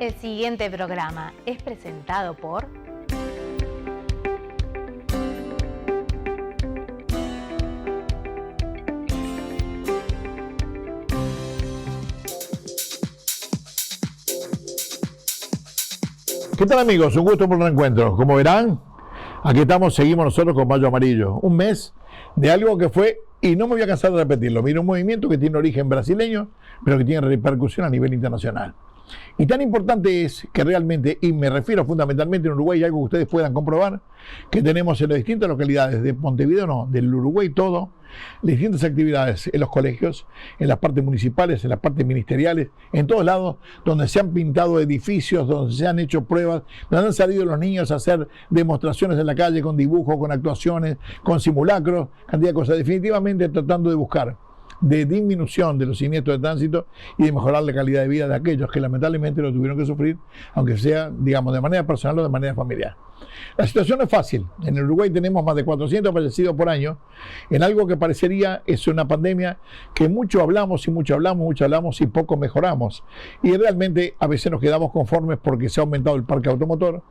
El siguiente programa es presentado por... ¿Qué tal, amigos? Un gusto por el reencuentro. Como verán, aquí estamos, seguimos nosotros con Mayo Amarillo. Un mes de algo que fue, y no me voy a cansar de repetirlo, mira, un movimiento que tiene origen brasileño, pero que tiene repercusión a nivel internacional. Y tan importante es que realmente, y me refiero fundamentalmente en Uruguay, algo que ustedes puedan comprobar, que tenemos en las distintas localidades de Montevideo, no, del Uruguay todo, las distintas actividades en los colegios, en las partes municipales, en las partes ministeriales, en todos lados, donde se han pintado edificios, donde se han hecho pruebas, donde han salido los niños a hacer demostraciones en la calle con dibujos, con actuaciones, con simulacros, cantidad de cosas, definitivamente tratando de buscar de disminución de los siniestros de tránsito y de mejorar la calidad de vida de aquellos que lamentablemente lo tuvieron que sufrir, aunque sea, digamos, de manera personal o de manera familiar. La situación no es fácil. En el Uruguay tenemos más de 400 fallecidos por año en algo que parecería es una pandemia que mucho hablamos y poco mejoramos. Y realmente a veces nos quedamos conformes porque se ha aumentado el parque automotor,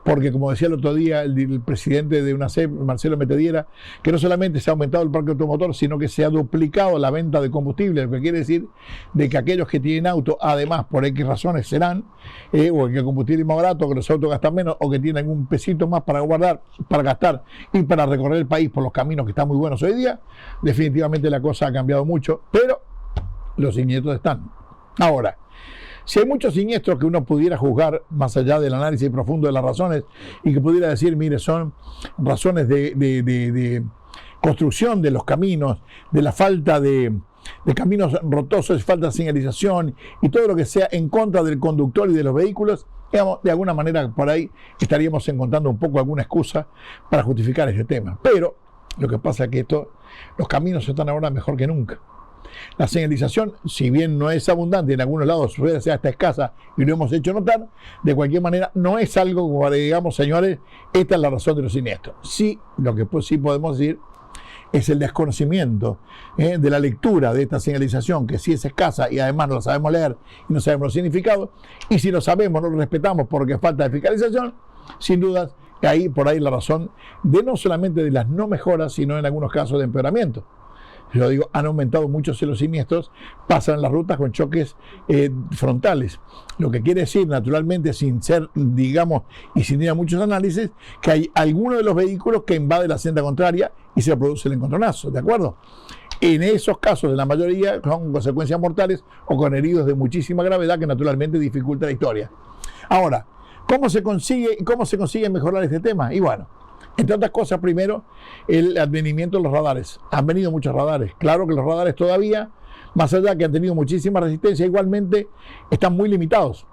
porque como decía el otro día el presidente de UNACEP, Marcelo Metediera, que no solamente se ha aumentado el parque automotor, sino que se ha duplicado la venta de combustible, lo que quiere decir de que aquellos que tienen auto, además por X razones serán, o que el combustible es más barato, que los autos gastan menos, o que tienen un pesito más para guardar, para gastar y para recorrer el país por los caminos que están muy buenos hoy día, definitivamente la cosa ha cambiado mucho, pero los siniestros están. Ahora, si hay muchos siniestros que uno pudiera juzgar más allá del análisis profundo de las razones y que pudiera decir, mire, son razones de construcción de los caminos, de la falta de caminos rotosos, falta de señalización y todo lo que sea en contra del conductor y de los vehículos, digamos, de alguna manera por ahí estaríamos encontrando un poco alguna excusa para justificar ese tema. Pero lo que pasa es que los caminos están ahora mejor que nunca. La señalización, si bien no es abundante, en algunos lados puede ser hasta escasa y lo hemos hecho notar, de cualquier manera no es algo como digamos, señores, esta es la razón de los siniestros. Sí, lo que sí podemos decir es el desconocimiento de la lectura de esta señalización, que sí es escasa y además no la sabemos leer y no sabemos los significados, y si lo sabemos no lo respetamos porque falta de fiscalización, sin dudas, por ahí la razón de no solamente de las no mejoras, sino en algunos casos de empeoramiento. Yo digo, han aumentado mucho los siniestros, pasan en las rutas con choques frontales. Lo que quiere decir, naturalmente, sin ser, digamos, y sin ir a muchos análisis, que hay alguno de los vehículos que invade la senda contraria y se produce el encontronazo, ¿de acuerdo? En esos casos, de la mayoría, con consecuencias mortales o con heridos de muchísima gravedad que naturalmente dificulta la historia. Ahora, ¿cómo se consigue mejorar este tema? Y bueno, entre otras cosas, primero, el advenimiento de los radares. Han venido muchos radares. Claro que los radares todavía, más allá que han tenido muchísima resistencia, igualmente están muy limitados.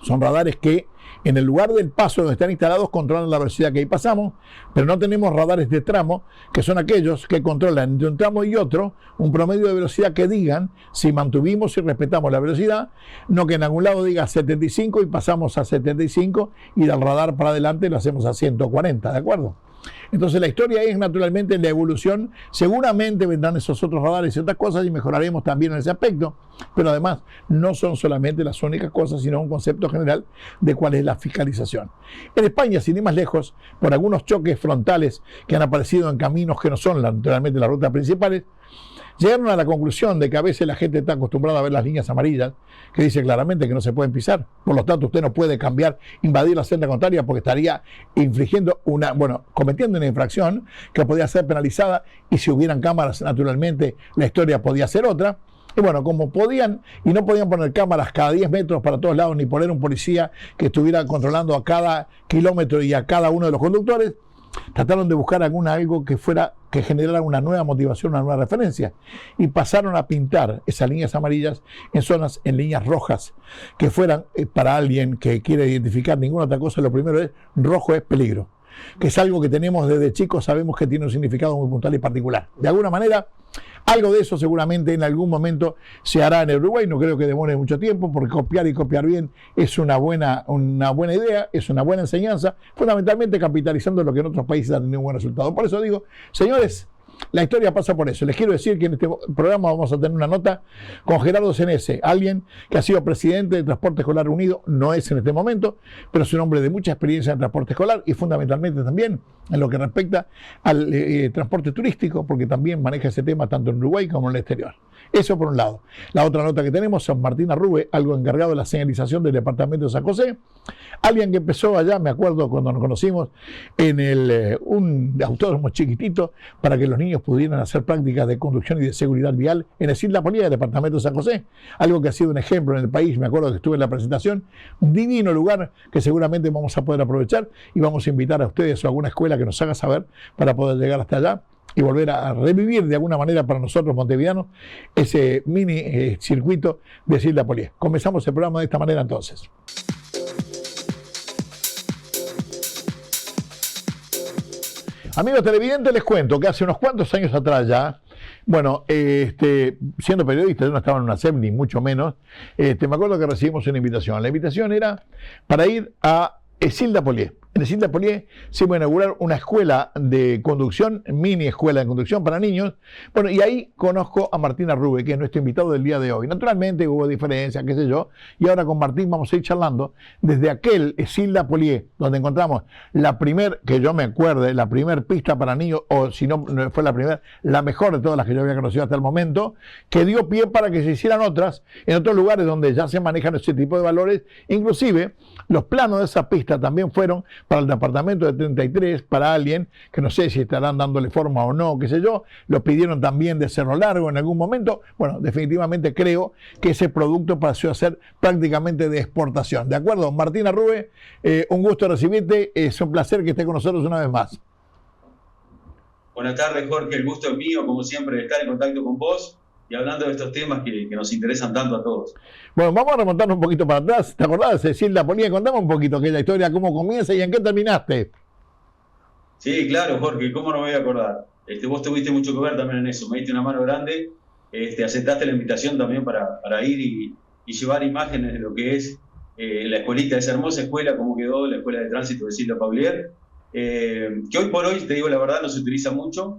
Son radares que en el lugar del paso donde están instalados controlan la velocidad que ahí pasamos, pero no tenemos radares de tramo, que son aquellos que controlan entre un tramo y otro un promedio de velocidad que digan si mantuvimos y respetamos la velocidad, no que en algún lado diga 75 y pasamos a 75 y del radar para adelante lo hacemos a 140, ¿de acuerdo? Entonces la historia es naturalmente la evolución, seguramente vendrán esos otros radares y otras cosas y mejoraremos también en ese aspecto, pero además no son solamente las únicas cosas, sino un concepto general de cuál es la fiscalización. En España, sin ir más lejos, por algunos choques frontales que han aparecido en caminos que no son naturalmente las rutas principales, llegaron a la conclusión de que a veces la gente está acostumbrada a ver las líneas amarillas, que dice claramente que no se pueden pisar. Por lo tanto, usted no puede invadir la senda contraria porque estaría cometiendo una infracción que podía ser penalizada y si hubieran cámaras, naturalmente, la historia podía ser otra. Y bueno, como podían, y no podían poner cámaras cada 10 metros para todos lados, ni poner un policía que estuviera controlando a cada kilómetro y a cada uno de los conductores, trataron de buscar algo que generara una nueva motivación, una nueva referencia, y pasaron a pintar esas líneas amarillas en líneas rojas, que fueran para alguien que quiere identificar ninguna otra cosa. Lo primero es, rojo es peligro, que es algo que tenemos desde chicos, sabemos que tiene un significado muy puntual y particular. De alguna manera, algo de eso seguramente en algún momento se hará en el Uruguay, no creo que demore mucho tiempo, porque copiar y copiar bien es una buena idea, es una buena enseñanza, fundamentalmente capitalizando lo que en otros países han tenido un buen resultado. Por eso digo, señores, la historia pasa por eso. Les quiero decir que en este programa vamos a tener una nota con Gerardo Senese, alguien que ha sido presidente de Transporte Escolar Unido, no es en este momento, pero es un hombre de mucha experiencia en transporte escolar y fundamentalmente también en lo que respecta al transporte turístico, porque también maneja ese tema tanto en Uruguay como en el exterior. Eso por un lado. La otra nota que tenemos, San Martín Arrube, algo encargado de la señalización del departamento de San José, alguien que empezó allá, me acuerdo cuando nos conocimos, en un autódromo chiquitito para que los niños pudieran hacer prácticas de conducción y de seguridad vial en el Isla Polía, departamento de San José, algo que ha sido un ejemplo en el país. Me acuerdo que estuve en la presentación, un divino lugar que seguramente vamos a poder aprovechar y vamos a invitar a ustedes o a alguna escuela que nos haga saber para poder llegar hasta allá y volver a revivir de alguna manera para nosotros montevideanos ese mini circuito de Isla Polía. Comenzamos el programa de esta manera entonces. Amigos televidentes, les cuento que hace unos cuantos años atrás ya, bueno, siendo periodista, yo no estaba en una SEP ni mucho menos, me acuerdo que recibimos una invitación. La invitación era para ir a Isla Polía. En Isla Polía se iba a inaugurar una escuela de conducción, mini escuela de conducción para niños. Bueno, y ahí conozco a Martín Arrube, que es nuestro invitado del día de hoy. Naturalmente hubo diferencias, qué sé yo, y ahora con Martín vamos a ir charlando desde aquel Isla Polía, donde encontramos la primer, que yo me acuerde, la primer pista para niños, o si no fue la primera, la mejor de todas las que yo había conocido hasta el momento, que dio pie para que se hicieran otras en otros lugares donde ya se manejan ese tipo de valores. Inclusive los planos de esa pista también fueron para el departamento de 33, para alguien que no sé si estarán dándole forma o no, qué sé yo, lo pidieron también de Cerro Largo en algún momento. Bueno, definitivamente creo que ese producto pasó a ser prácticamente de exportación. ¿De acuerdo? Martín Arrube, un gusto recibirte, es un placer que esté con nosotros una vez más. Buenas tardes, Jorge, el gusto es mío, como siempre, de estar en contacto con vos y hablando de estos temas que nos interesan tanto a todos. Bueno, vamos a remontarnos un poquito para atrás. ¿Te acordás de Isla Polía? Contame un poquito aquella historia, cómo comienza y en qué terminaste. Sí, claro, Jorge, ¿cómo no me voy a acordar? Vos tuviste mucho que ver también en eso, me diste una mano grande, aceptaste la invitación también para ir y llevar imágenes de lo que es la escuelita, esa hermosa escuela, cómo quedó la escuela de tránsito de Isla Paulier, que hoy por hoy, te digo la verdad, no se utiliza mucho,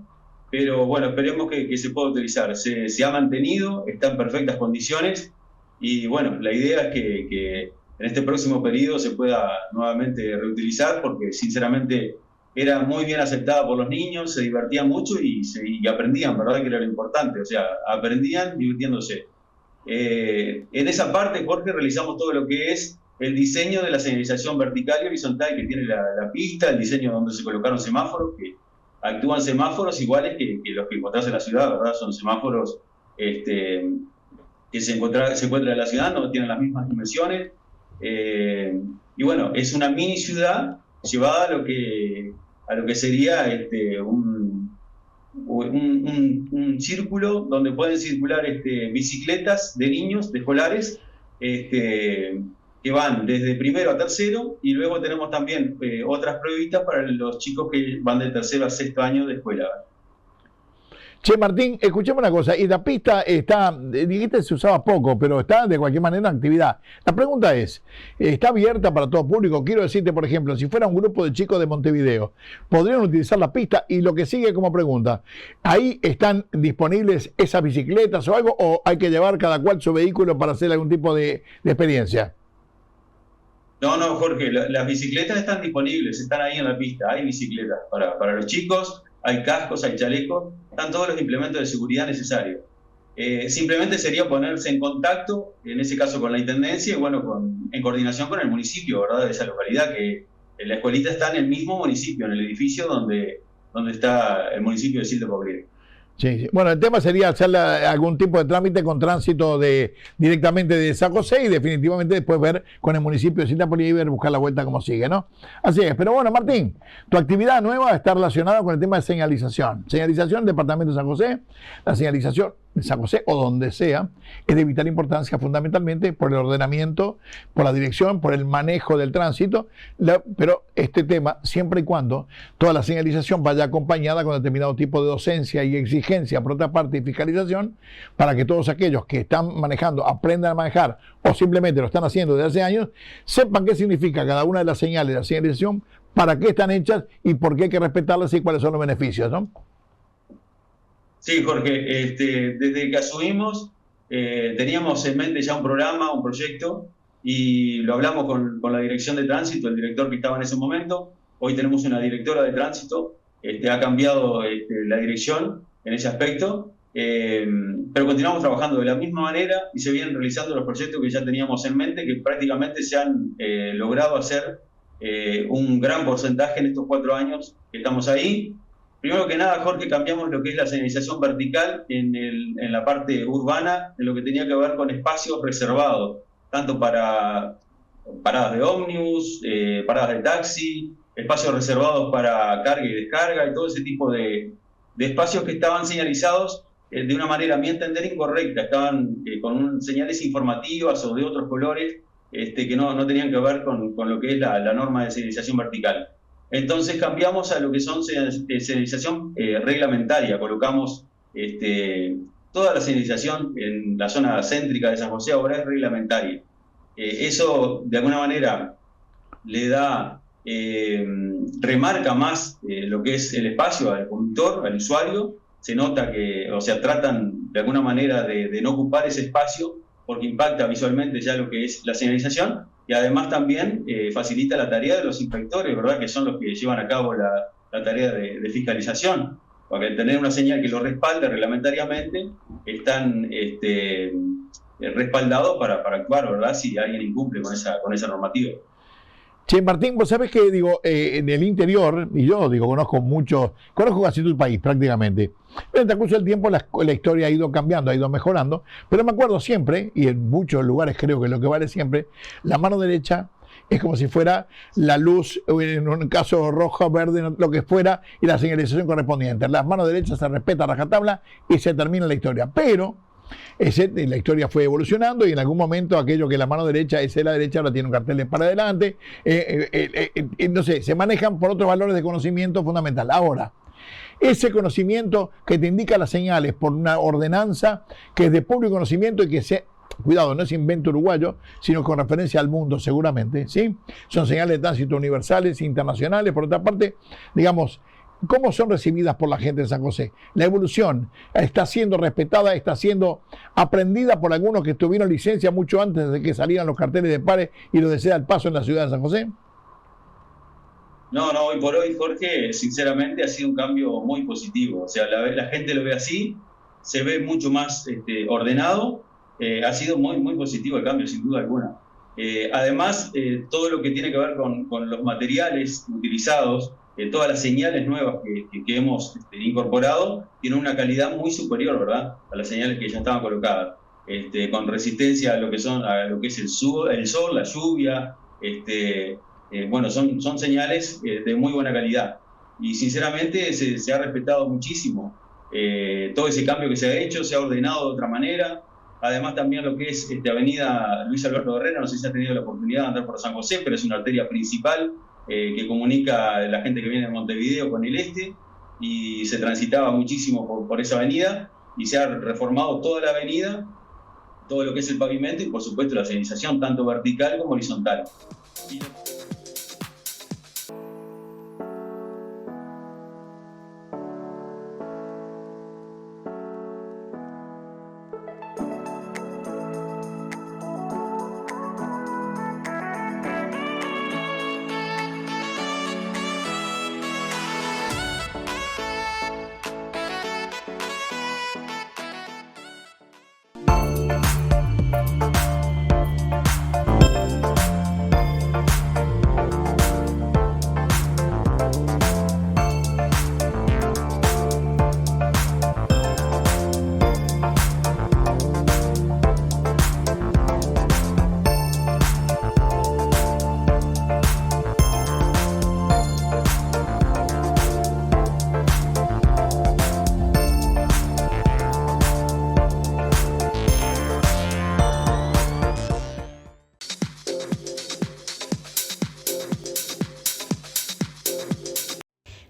pero bueno, esperemos que se pueda utilizar. Se ha mantenido, está en perfectas condiciones y bueno, la idea es que en este próximo periodo se pueda nuevamente reutilizar porque sinceramente era muy bien aceptada por los niños, se divertían mucho y aprendían, ¿verdad? Que era lo importante, o sea, aprendían divirtiéndose. En esa parte, Jorge, realizamos todo lo que es el diseño de la señalización vertical y horizontal que tiene la pista, el diseño donde se colocaron semáforos, que actúan semáforos iguales que los que encontrás en la ciudad, ¿verdad? Son semáforos que se encuentran en la ciudad, no tienen las mismas dimensiones. Y bueno, es una mini ciudad llevada a lo que sería un círculo donde pueden circular bicicletas de niños, de escolares, que van desde primero a tercero, y luego tenemos también otras pruebitas para los chicos que van de tercero a sexto año de escuela. Che, Martín, escuchame una cosa, y la pista está, dijiste se usaba poco, pero está de cualquier manera en actividad. La pregunta es, ¿está abierta para todo público? Quiero decirte, por ejemplo, si fuera un grupo de chicos de Montevideo, ¿podrían utilizar la pista? Y lo que sigue como pregunta, ¿ahí están disponibles esas bicicletas o algo, o hay que llevar cada cual su vehículo para hacer algún tipo de experiencia? No, Jorge, las bicicletas están disponibles, están ahí en la pista, hay bicicletas para los chicos, hay cascos, hay chalecos, están todos los implementos de seguridad necesarios. Simplemente sería ponerse en contacto, en ese caso con la Intendencia, y bueno, en coordinación con el municipio, ¿verdad?, de esa localidad, que la escuelita está en el mismo municipio, en el edificio donde está el municipio de Isla Paulier. Sí, sí. Bueno, el tema sería hacer algún tipo de trámite con tránsito directamente de San José y definitivamente después ver con el municipio de Isla Polía y buscar la vuelta como sigue, ¿no? Así es. Pero bueno, Martín, tu actividad nueva está relacionada con el tema de señalización. Señalización, departamento de San José, la señalización de San José o donde sea, es de vital importancia fundamentalmente por el ordenamiento, por la dirección, por el manejo del tránsito, pero este tema, siempre y cuando toda la señalización vaya acompañada con determinado tipo de docencia y exigencia, por otra parte, y fiscalización, para que todos aquellos que están manejando aprendan a manejar o simplemente lo están haciendo desde hace años, sepan qué significa cada una de las señales de la señalización, para qué están hechas y por qué hay que respetarlas y cuáles son los beneficios, ¿no? Sí, Jorge, desde que asumimos teníamos en mente ya un programa, un proyecto, y lo hablamos con la dirección de tránsito, el director que estaba en ese momento. Hoy tenemos una directora de tránsito, ha cambiado la dirección en ese aspecto, pero continuamos trabajando de la misma manera y se vienen realizando los proyectos que ya teníamos en mente, que prácticamente se han logrado hacer un gran porcentaje en estos 4 años que estamos ahí. Primero que nada, Jorge, cambiamos lo que es la señalización vertical en la parte urbana, en lo que tenía que ver con espacios reservados, tanto para paradas de ómnibus, paradas de taxi, espacios reservados para carga y descarga y todo ese tipo de espacios que estaban señalizados de una manera, a mi entender, incorrecta. Estaban con señales informativas o de otros colores que no tenían que ver con lo que es la norma de señalización vertical. Entonces cambiamos a lo que son señalización reglamentaria. Colocamos toda la señalización en la zona céntrica de San José ahora es reglamentaria. Eso de alguna manera le da, remarca más lo que es el espacio al conductor, al usuario. Se nota que, o sea, tratan de alguna manera de no ocupar ese espacio porque impacta visualmente ya lo que es la señalización. Y además también facilita la tarea de los inspectores, ¿verdad? Que son los que llevan a cabo la tarea de fiscalización. Porque al tener una señal que lo respalda reglamentariamente, están respaldados para actuar, ¿verdad? Si alguien incumple con esa normativa. Che, Martín, vos sabés que, en el interior, y yo, conozco casi todo el país prácticamente, pero en el transcurso del tiempo la historia ha ido cambiando, ha ido mejorando, pero me acuerdo siempre, y en muchos lugares creo que lo que vale siempre, la mano derecha es como si fuera la luz, en un caso roja, verde, lo que fuera, y la señalización correspondiente. Las manos derechas se respeta a rajatabla y se termina la historia, pero la historia fue evolucionando y en algún momento aquello que la mano derecha es la derecha ahora tiene un cartel de para adelante, no sé, se manejan por otros valores de conocimiento fundamental. Ahora, ese conocimiento que te indica las señales por una ordenanza que es de público conocimiento y que cuidado, no es invento uruguayo, sino con referencia al mundo seguramente, ¿sí? Son señales de tránsito universales, internacionales. Por otra parte, digamos, ¿cómo son recibidas por la gente de San José? La evolución está siendo respetada, está siendo aprendida por algunos que tuvieron licencia mucho antes de que salieran los carteles de pares y los de ceda al paso en la ciudad de San José. No, hoy por hoy, Jorge, sinceramente ha sido un cambio muy positivo. O sea, la gente lo ve así, se ve mucho más ordenado. Ha sido muy, muy positivo el cambio, sin duda alguna. Además, todo lo que tiene que ver con los materiales utilizados, todas las señales nuevas que hemos incorporado, tienen una calidad muy superior, ¿verdad?, a las señales que ya estaban colocadas, con resistencia a lo que es el sol, la lluvia. Bueno, son señales de muy buena calidad. Y sinceramente se ha respetado muchísimo todo ese cambio que se ha hecho, se ha ordenado de otra manera. Además también lo que es avenida Luis Alberto Herrera, no sé si has tenido la oportunidad de andar por San José, pero es una arteria principal que comunica a la gente que viene de Montevideo con el y se transitaba muchísimo por esa avenida y se ha reformado toda la avenida, todo lo que es el pavimento y por supuesto la señalización tanto vertical como horizontal.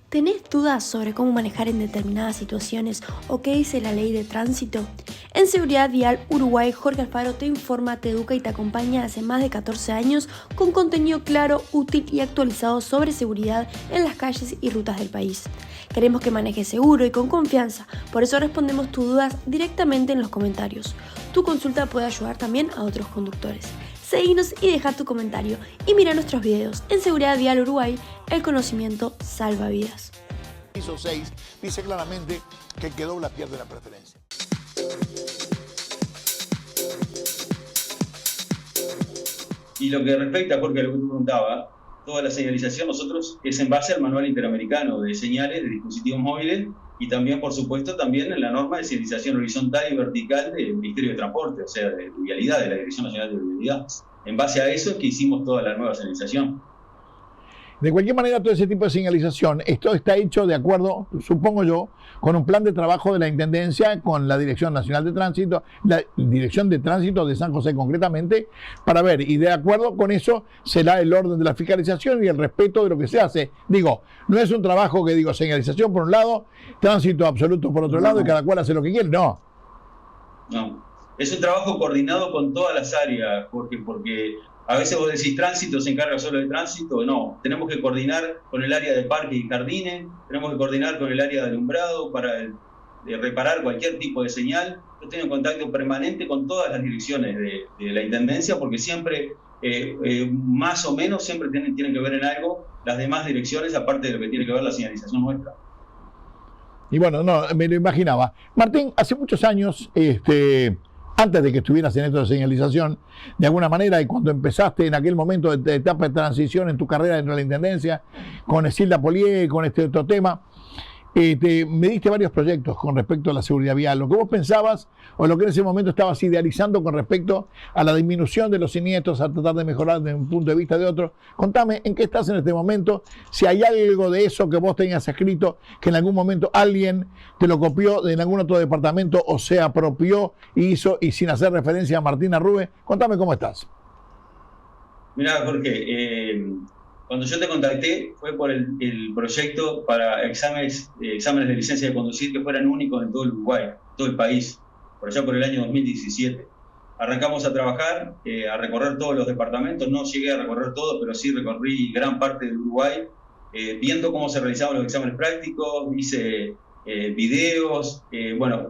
¿Tenés dudas sobre cómo manejar en determinadas situaciones o qué dice la ley de tránsito? En Seguridad Vial Uruguay, Jorge Alfaro te informa, te educa y te acompaña hace más de 14 años con contenido claro, útil y actualizado sobre seguridad en las calles y rutas del país. Queremos que manejes seguro y con confianza, por eso respondemos tus dudas directamente en los comentarios. Tu consulta puede ayudar también a otros conductores. Seguinos y deja tu comentario y mira nuestros videos. En Seguridad Vial Uruguay, el conocimiento salva vidas. Inciso 6 dice claramente que el que dobla pierde la preferencia. Y lo que respecta, Jorge, a lo que tú preguntabas, toda la señalización nosotros es en base al manual interamericano de señales de dispositivos móviles y también, por supuesto, también en la norma de señalización horizontal y vertical del Ministerio de Transporte, o sea, de vialidad, de la Dirección Nacional de Vialidad. En base a eso es que hicimos toda la nueva señalización. De cualquier manera, todo ese tipo de señalización, esto está hecho de acuerdo, supongo yo, con un plan de trabajo de la Intendencia, con la Dirección Nacional de Tránsito, la Dirección de Tránsito de San José concretamente, para ver, y de acuerdo con eso será el orden de la fiscalización y el respeto de lo que se hace. Digo, no es un trabajo que digo señalización por un lado, tránsito absoluto por otro lado y cada cual hace lo que quiere, no. No, es un trabajo coordinado con todas las áreas, porque a veces vos decís tránsito, se encarga solo de tránsito. No, tenemos que coordinar con el área de parques y jardines, tenemos que coordinar con el área de alumbrado para reparar cualquier tipo de señal. Yo tengo contacto permanente con todas las direcciones de la Intendencia, porque siempre, más o menos, siempre tienen que ver en algo las demás direcciones, aparte de lo que tiene que ver la señalización nuestra. Y bueno, no, me lo imaginaba. Martín, hace muchos años, antes de que estuvieras en esto de señalización, de alguna manera, y cuando empezaste en aquel momento de etapa de transición en tu carrera dentro de la Intendencia, con Esilda Polié, con este otro tema, me diste varios proyectos con respecto a la seguridad vial. Lo que vos pensabas, o lo que en ese momento estabas idealizando con respecto a la disminución de los siniestros, a tratar de mejorar desde un punto de vista de otro. Contame, ¿en qué estás en este momento? Si hay algo de eso que vos tenías escrito, que en algún momento alguien te lo copió de algún otro departamento o se apropió y hizo, y sin hacer referencia a Martina Rube. Contame cómo estás. Mirá, Jorge, cuando yo te contacté fue por el proyecto para exámenes de licencia de conducir que fueran únicos en todo el Uruguay, todo el país, por allá por el año 2017. Arrancamos a trabajar, a recorrer todos los departamentos. No llegué a recorrer todos, pero sí recorrí gran parte del Uruguay, viendo cómo se realizaban los exámenes prácticos, hice videos,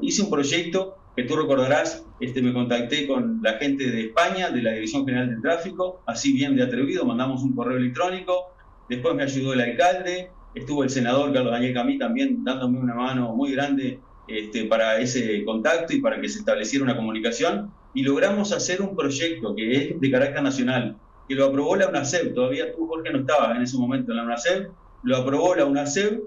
hice un proyecto que tú recordarás. Me contacté con la gente de España, de la Dirección General de Tráfico, así bien de atrevido, mandamos un correo electrónico, después me ayudó el alcalde, estuvo el senador Carlos Daniel Camí también dándome una mano muy grande para ese contacto y para que se estableciera una comunicación, y logramos hacer un proyecto que es de carácter nacional, que lo aprobó la UNACEB. Todavía tú, Jorge, no estabas en ese momento en la UNACEB, lo aprobó la UNACEB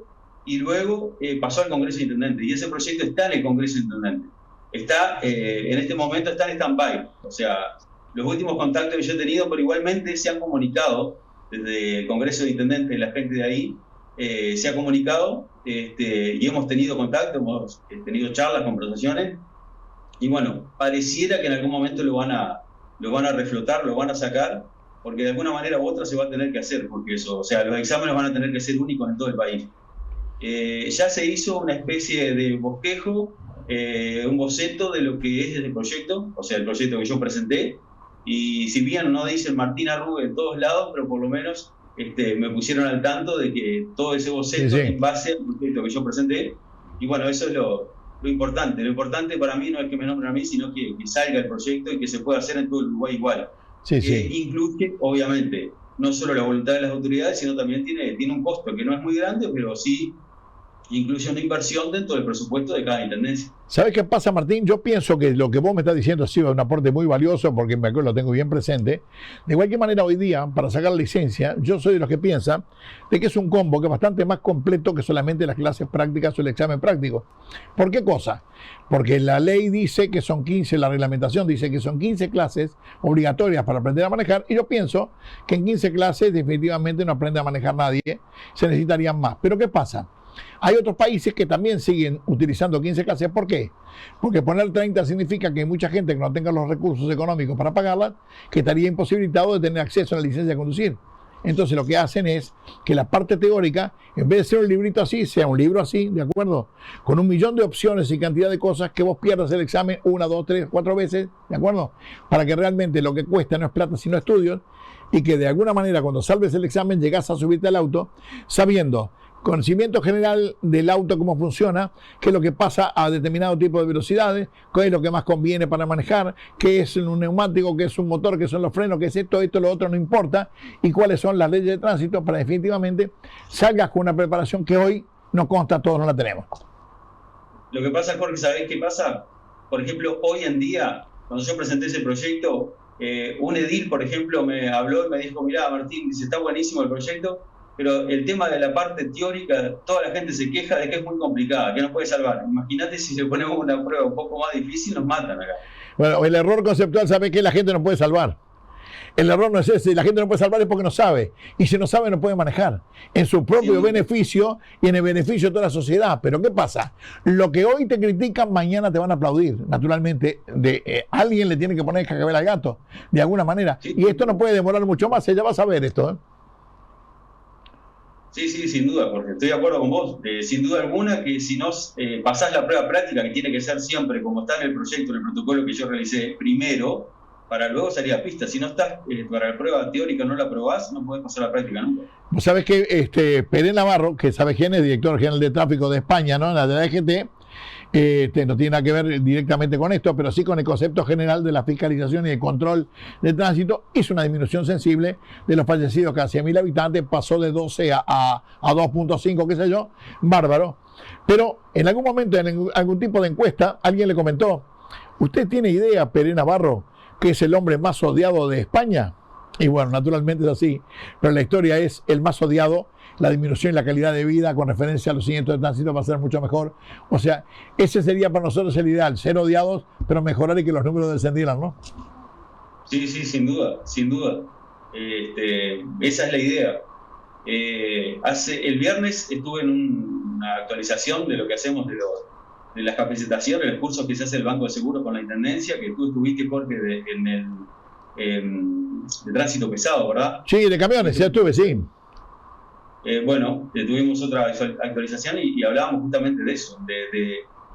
y luego pasó al Congreso de Intendentes, y ese proyecto está en el Congreso de Intendentes. Está, en este momento está en stand-by, o sea, los últimos contactos que yo he tenido, pero igualmente se han comunicado desde el Congreso de Intendentes, la gente de ahí se ha comunicado, y hemos tenido contacto, hemos tenido charlas, conversaciones, y bueno, pareciera que en algún momento lo van a reflotar, lo van a sacar, porque de alguna manera u otra se va a tener que hacer, porque eso, o sea, los exámenes van a tener que ser únicos en todo el país. Ya se hizo una especie de bosquejo, un boceto de lo que es el proyecto, o sea, el proyecto que yo presenté, y si bien no dice Martina Rube en todos lados, pero por lo menos me pusieron al tanto de que todo ese boceto sí. En base al proyecto que yo presenté, y bueno, eso es lo importante. Lo importante para mí no es que me nombren a mí, sino que salga el proyecto y que se pueda hacer en todo el Uruguay igual. Sí, sí. Incluye, obviamente, no solo la voluntad de las autoridades, sino también tiene un costo que no es muy grande, pero sí incluye una inversión dentro del presupuesto de cada intendencia. ¿Sabes qué pasa, Martín? Yo pienso que lo que vos me estás diciendo ha sido un aporte muy valioso, porque me acuerdo, lo tengo bien presente. De cualquier manera, hoy día, para sacar la licencia, yo soy de los que piensa de que es un combo que es bastante más completo que solamente las clases prácticas o el examen práctico. ¿Por qué cosa? Porque la ley dice que son 15, la reglamentación dice que son 15 clases obligatorias para aprender a manejar, y yo pienso que en 15 clases definitivamente no aprende a manejar nadie, se necesitarían más. ¿Pero qué pasa? Hay otros países que también siguen utilizando 15 clases. ¿Por qué? Porque poner 30 significa que hay mucha gente que no tenga los recursos económicos para pagarlas, que estaría imposibilitado de tener acceso a la licencia de conducir. Entonces lo que hacen es que la parte teórica, en vez de ser un librito así, sea un libro así, ¿de acuerdo? Con 1.000.000 de opciones y cantidad de cosas, que vos pierdas el examen 1, 2, 3, 4 veces, ¿de acuerdo? Para que realmente lo que cuesta no es plata sino estudios, y que de alguna manera cuando salves el examen llegás a subirte al auto sabiendo conocimiento general del auto, cómo funciona, qué es lo que pasa a determinado tipo de velocidades, qué es lo que más conviene para manejar, qué es un neumático, qué es un motor, qué son los frenos, qué es esto, lo otro, no importa, y cuáles son las leyes de tránsito para definitivamente salgas con una preparación que hoy no consta, todos no la tenemos. Lo que pasa, Jorge, ¿sabés qué pasa? Por ejemplo, hoy en día, cuando yo presenté ese proyecto, un edil, por ejemplo, me habló y me dijo, mirá, Martín, dice, está buenísimo el proyecto, pero el tema de la parte teórica, toda la gente se queja de que es muy complicada, que no puede salvar. Imagínate si le ponemos una prueba un poco más difícil, nos matan acá. Bueno, el error conceptual, ¿sabe qué? La gente no puede salvar. El error no es ese, la gente no puede salvar es porque no sabe. Y si no sabe, no puede manejar. En su propio beneficio y en el beneficio de toda la sociedad. Pero ¿qué pasa? Lo que hoy te critican, mañana te van a aplaudir. Naturalmente, alguien le tiene que poner cascabel al gato, de alguna manera. Sí. Y esto no puede demorar mucho más, ella va a saber esto, ¿eh? Sí, sin duda, Jorge, estoy de acuerdo con vos. Sin duda alguna que si no pasás la prueba práctica, que tiene que ser siempre como está en el proyecto, en el protocolo que yo realicé primero, para luego salir a pista. Si no estás para la prueba teórica, no la probás, no podés pasar la práctica nunca. Vos sabés que Pérez Navarro, que sabe quién es, director general de tráfico de España, ¿no? La de la DGT, no tiene nada que ver directamente con esto, pero sí con el concepto general de la fiscalización y el control de tránsito, hizo una disminución sensible de los fallecidos cada 100.000 habitantes, pasó de 12 a 2.5, qué sé yo, bárbaro. Pero en algún momento, en algún tipo de encuesta, alguien le comentó, ¿usted tiene idea, Pérez Navarro, que es el hombre más odiado de España? Y bueno, naturalmente es así, pero la historia es el más odiado. La disminución en la calidad de vida con referencia a los siniestros de tránsito va a ser mucho mejor. O sea, ese sería para nosotros el ideal, ser odiados, pero mejorar y que los números descendieran, ¿no? Sí, sin duda, sin duda. Esa es la idea. El viernes estuve en una actualización de lo que hacemos de las capacitaciones, los cursos que se hace el Banco de Seguros con la Intendencia, que tú estuviste, Jorge, en el de tránsito pesado, ¿verdad? Sí, de camiones, ya estuve, sí. Bueno, tuvimos otra actualización y hablábamos justamente de eso,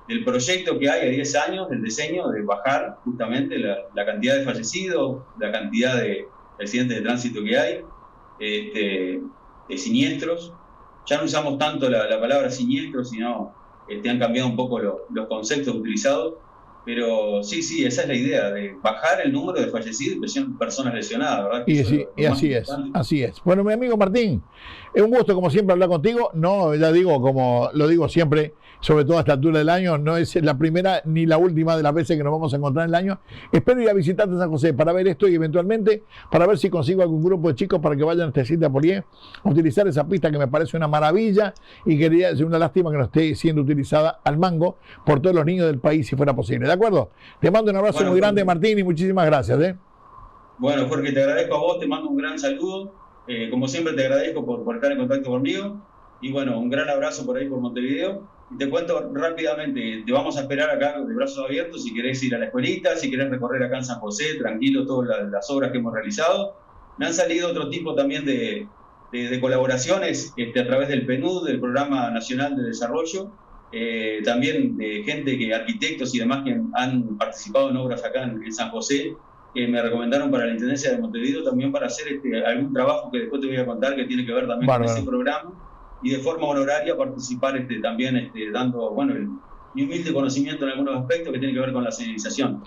del proyecto que hay a 10 años, del diseño de bajar justamente la cantidad de fallecidos, la cantidad de accidentes de tránsito que hay, de siniestros. Ya no usamos tanto la palabra siniestro, sino han cambiado un poco los conceptos utilizados, pero sí, esa es la idea, de bajar el número de fallecidos y personas lesionadas, ¿verdad? Y así es. Bueno, mi amigo Martín, es un gusto como siempre hablar contigo. No, ya digo, como lo digo siempre, sobre todo a esta altura del año, no es la primera ni la última de las veces que nos vamos a encontrar en el año. Espero ir a visitarte San José para ver esto y eventualmente para ver si consigo algún grupo de chicos para que vayan a Tecita Polié a utilizar esa pista que me parece una maravilla y quería decir una lástima que no esté siendo utilizada al mango por todos los niños del país si fuera posible. ¿De acuerdo? Te mando un abrazo muy grande, Martín, y muchísimas gracias. Bueno, Jorge, te agradezco a vos, te mando un gran saludo. Como siempre te agradezco por estar en contacto conmigo. Y bueno, un gran abrazo por ahí por Montevideo. Y te cuento rápidamente, te vamos a esperar acá de brazos abiertos si querés ir a la escuelita, si querés recorrer acá en San José, tranquilo, todas las obras que hemos realizado. Me han salido otro tipo también de colaboraciones a través del PNUD, del Programa Nacional de Desarrollo, también de gente, arquitectos y demás que han participado en obras acá en San José, que me recomendaron para la Intendencia de Montevideo también para hacer algún trabajo que después te voy a contar que tiene que ver también con ese programa. Y de forma honoraria participar también dando mi humilde conocimiento en algunos aspectos que tienen que ver con la señalización.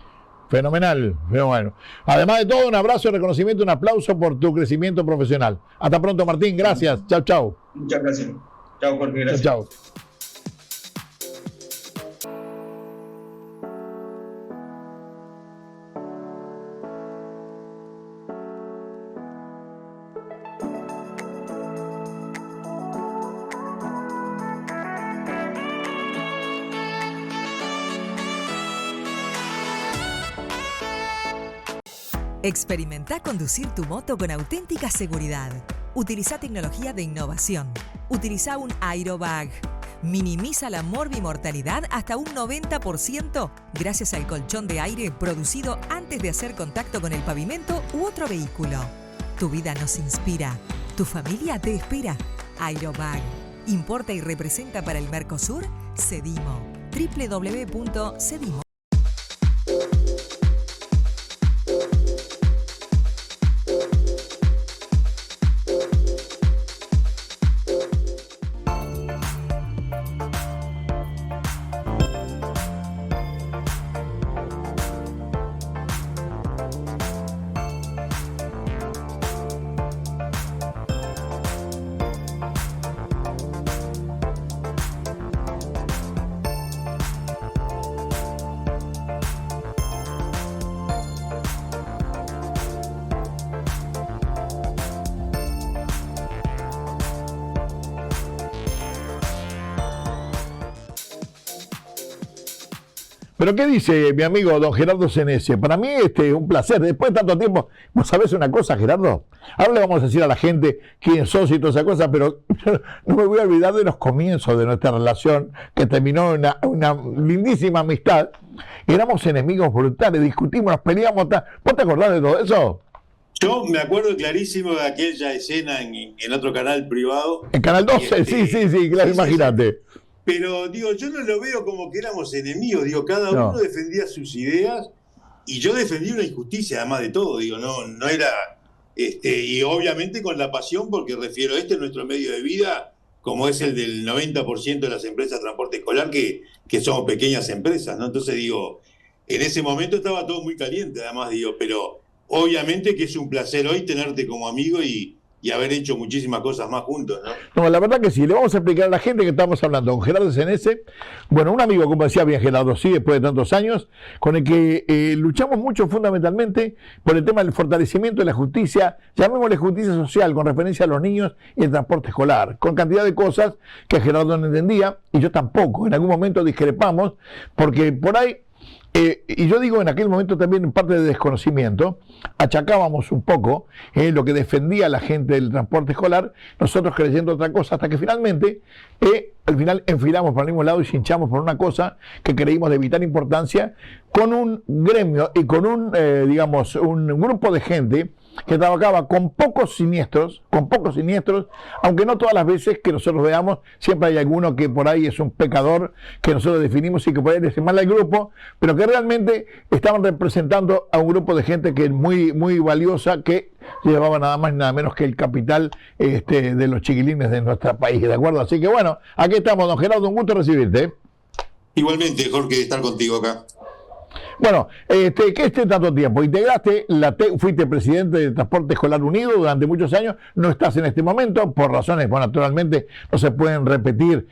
Fenomenal, bueno. Además de todo, un abrazo, reconocimiento, un aplauso por tu crecimiento profesional. Hasta pronto, Martín, gracias. Chau. Muchas gracias. Chau, Jorge, gracias. Chau. Experimenta conducir tu moto con auténtica seguridad. Utiliza tecnología de innovación. Utiliza un aerobag. Minimiza la morbimortalidad hasta un 90% gracias al colchón de aire producido antes de hacer contacto con el pavimento u otro vehículo. Tu vida nos inspira. Tu familia te espera. Aerobag. Importa y representa para el Mercosur Cedimo. www.cedimo. Pero ¿qué dice mi amigo don Gerardo Senese? Para mí un placer. Después de tanto tiempo, ¿vos sabés una cosa, Gerardo? Ahora le vamos a decir a la gente quién sos y toda esa cosa, pero yo no me voy a olvidar de los comienzos de nuestra relación, que terminó en una lindísima amistad. Éramos enemigos brutales, discutimos, nos peleamos. ¿Vos te acordás de todo eso? Yo me acuerdo clarísimo de aquella escena en otro canal privado. En Canal 12, sí, claro, imagínate. Pero, digo, yo no lo veo como que éramos enemigos, digo, cada uno defendía sus ideas y yo defendí una injusticia, además de todo, digo, no era, y obviamente con la pasión, porque refiero, este es nuestro medio de vida, como es el del 90% de las empresas de transporte escolar, que somos pequeñas empresas, ¿no? Entonces, digo, en ese momento estaba todo muy caliente, además, digo, pero obviamente que es un placer hoy tenerte como amigo y haber hecho muchísimas cosas más juntos, ¿no? No, la verdad que sí. Le vamos a explicar a la gente que estamos hablando con Gerardo Senese, bueno, un amigo, como decía bien Gerardo, sí, después de tantos años, con el que luchamos mucho fundamentalmente por el tema del fortalecimiento de la justicia, llamémosle justicia social, con referencia a los niños y el transporte escolar, con cantidad de cosas que Gerardo no entendía, y yo tampoco. En algún momento discrepamos, porque por ahí, y yo digo en aquel momento también en parte de desconocimiento, achacábamos un poco lo que defendía la gente del transporte escolar, nosotros creyendo otra cosa, hasta que finalmente, al final enfilamos por el mismo lado y hinchamos por una cosa que creímos de vital importancia, con un gremio y con un grupo de gente que trabajaba con pocos siniestros, aunque no todas las veces que nosotros veamos, siempre hay alguno que por ahí es un pecador, que nosotros definimos y que por ahí les mal al grupo, pero que realmente estaban representando a un grupo de gente que es muy, muy valiosa, que llevaba nada más y nada menos que el capital de los chiquilines de nuestro país, ¿de acuerdo? Así que bueno, aquí estamos, don Gerardo, un gusto recibirte. Igualmente, Jorge, de estar contigo acá. Bueno, ¿qué tanto tiempo? Integraste fuiste presidente de Transporte Escolar Unido durante muchos años, no estás en este momento, por razones, bueno, naturalmente no se pueden repetir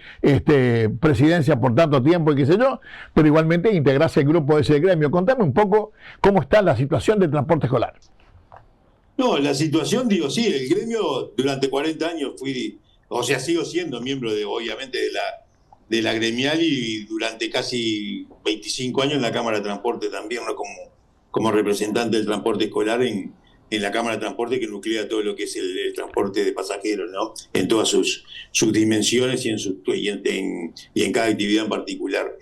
presidencia por tanto tiempo y qué sé yo, pero igualmente integraste el grupo de ese gremio. Contame un poco cómo está la situación del transporte escolar. No, la situación, digo, sí, el gremio durante 40 años sigo siendo miembro obviamente, de la gremial y durante casi 25 años en la Cámara de Transporte también, ¿no? Como representante del transporte escolar en la Cámara de Transporte, que nuclea todo lo que es el transporte de pasajeros, ¿no? En todas sus dimensiones y en cada actividad en particular.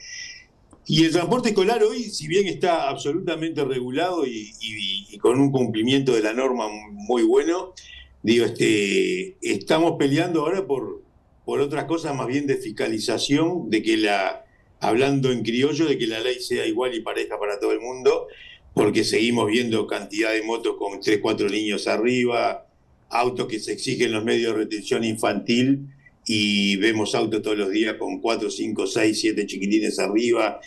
Y el transporte escolar hoy, si bien está absolutamente regulado y con un cumplimiento de la norma muy bueno, digo, estamos peleando ahora por otras cosas más bien de fiscalización, de que hablando en criollo, de que la ley sea igual y pareja para todo el mundo, porque seguimos viendo cantidad de motos con 3, 4 niños arriba, autos que se exigen los medios de retención infantil, y vemos autos todos los días con 4, 5, 6, 7 chiquitines arriba,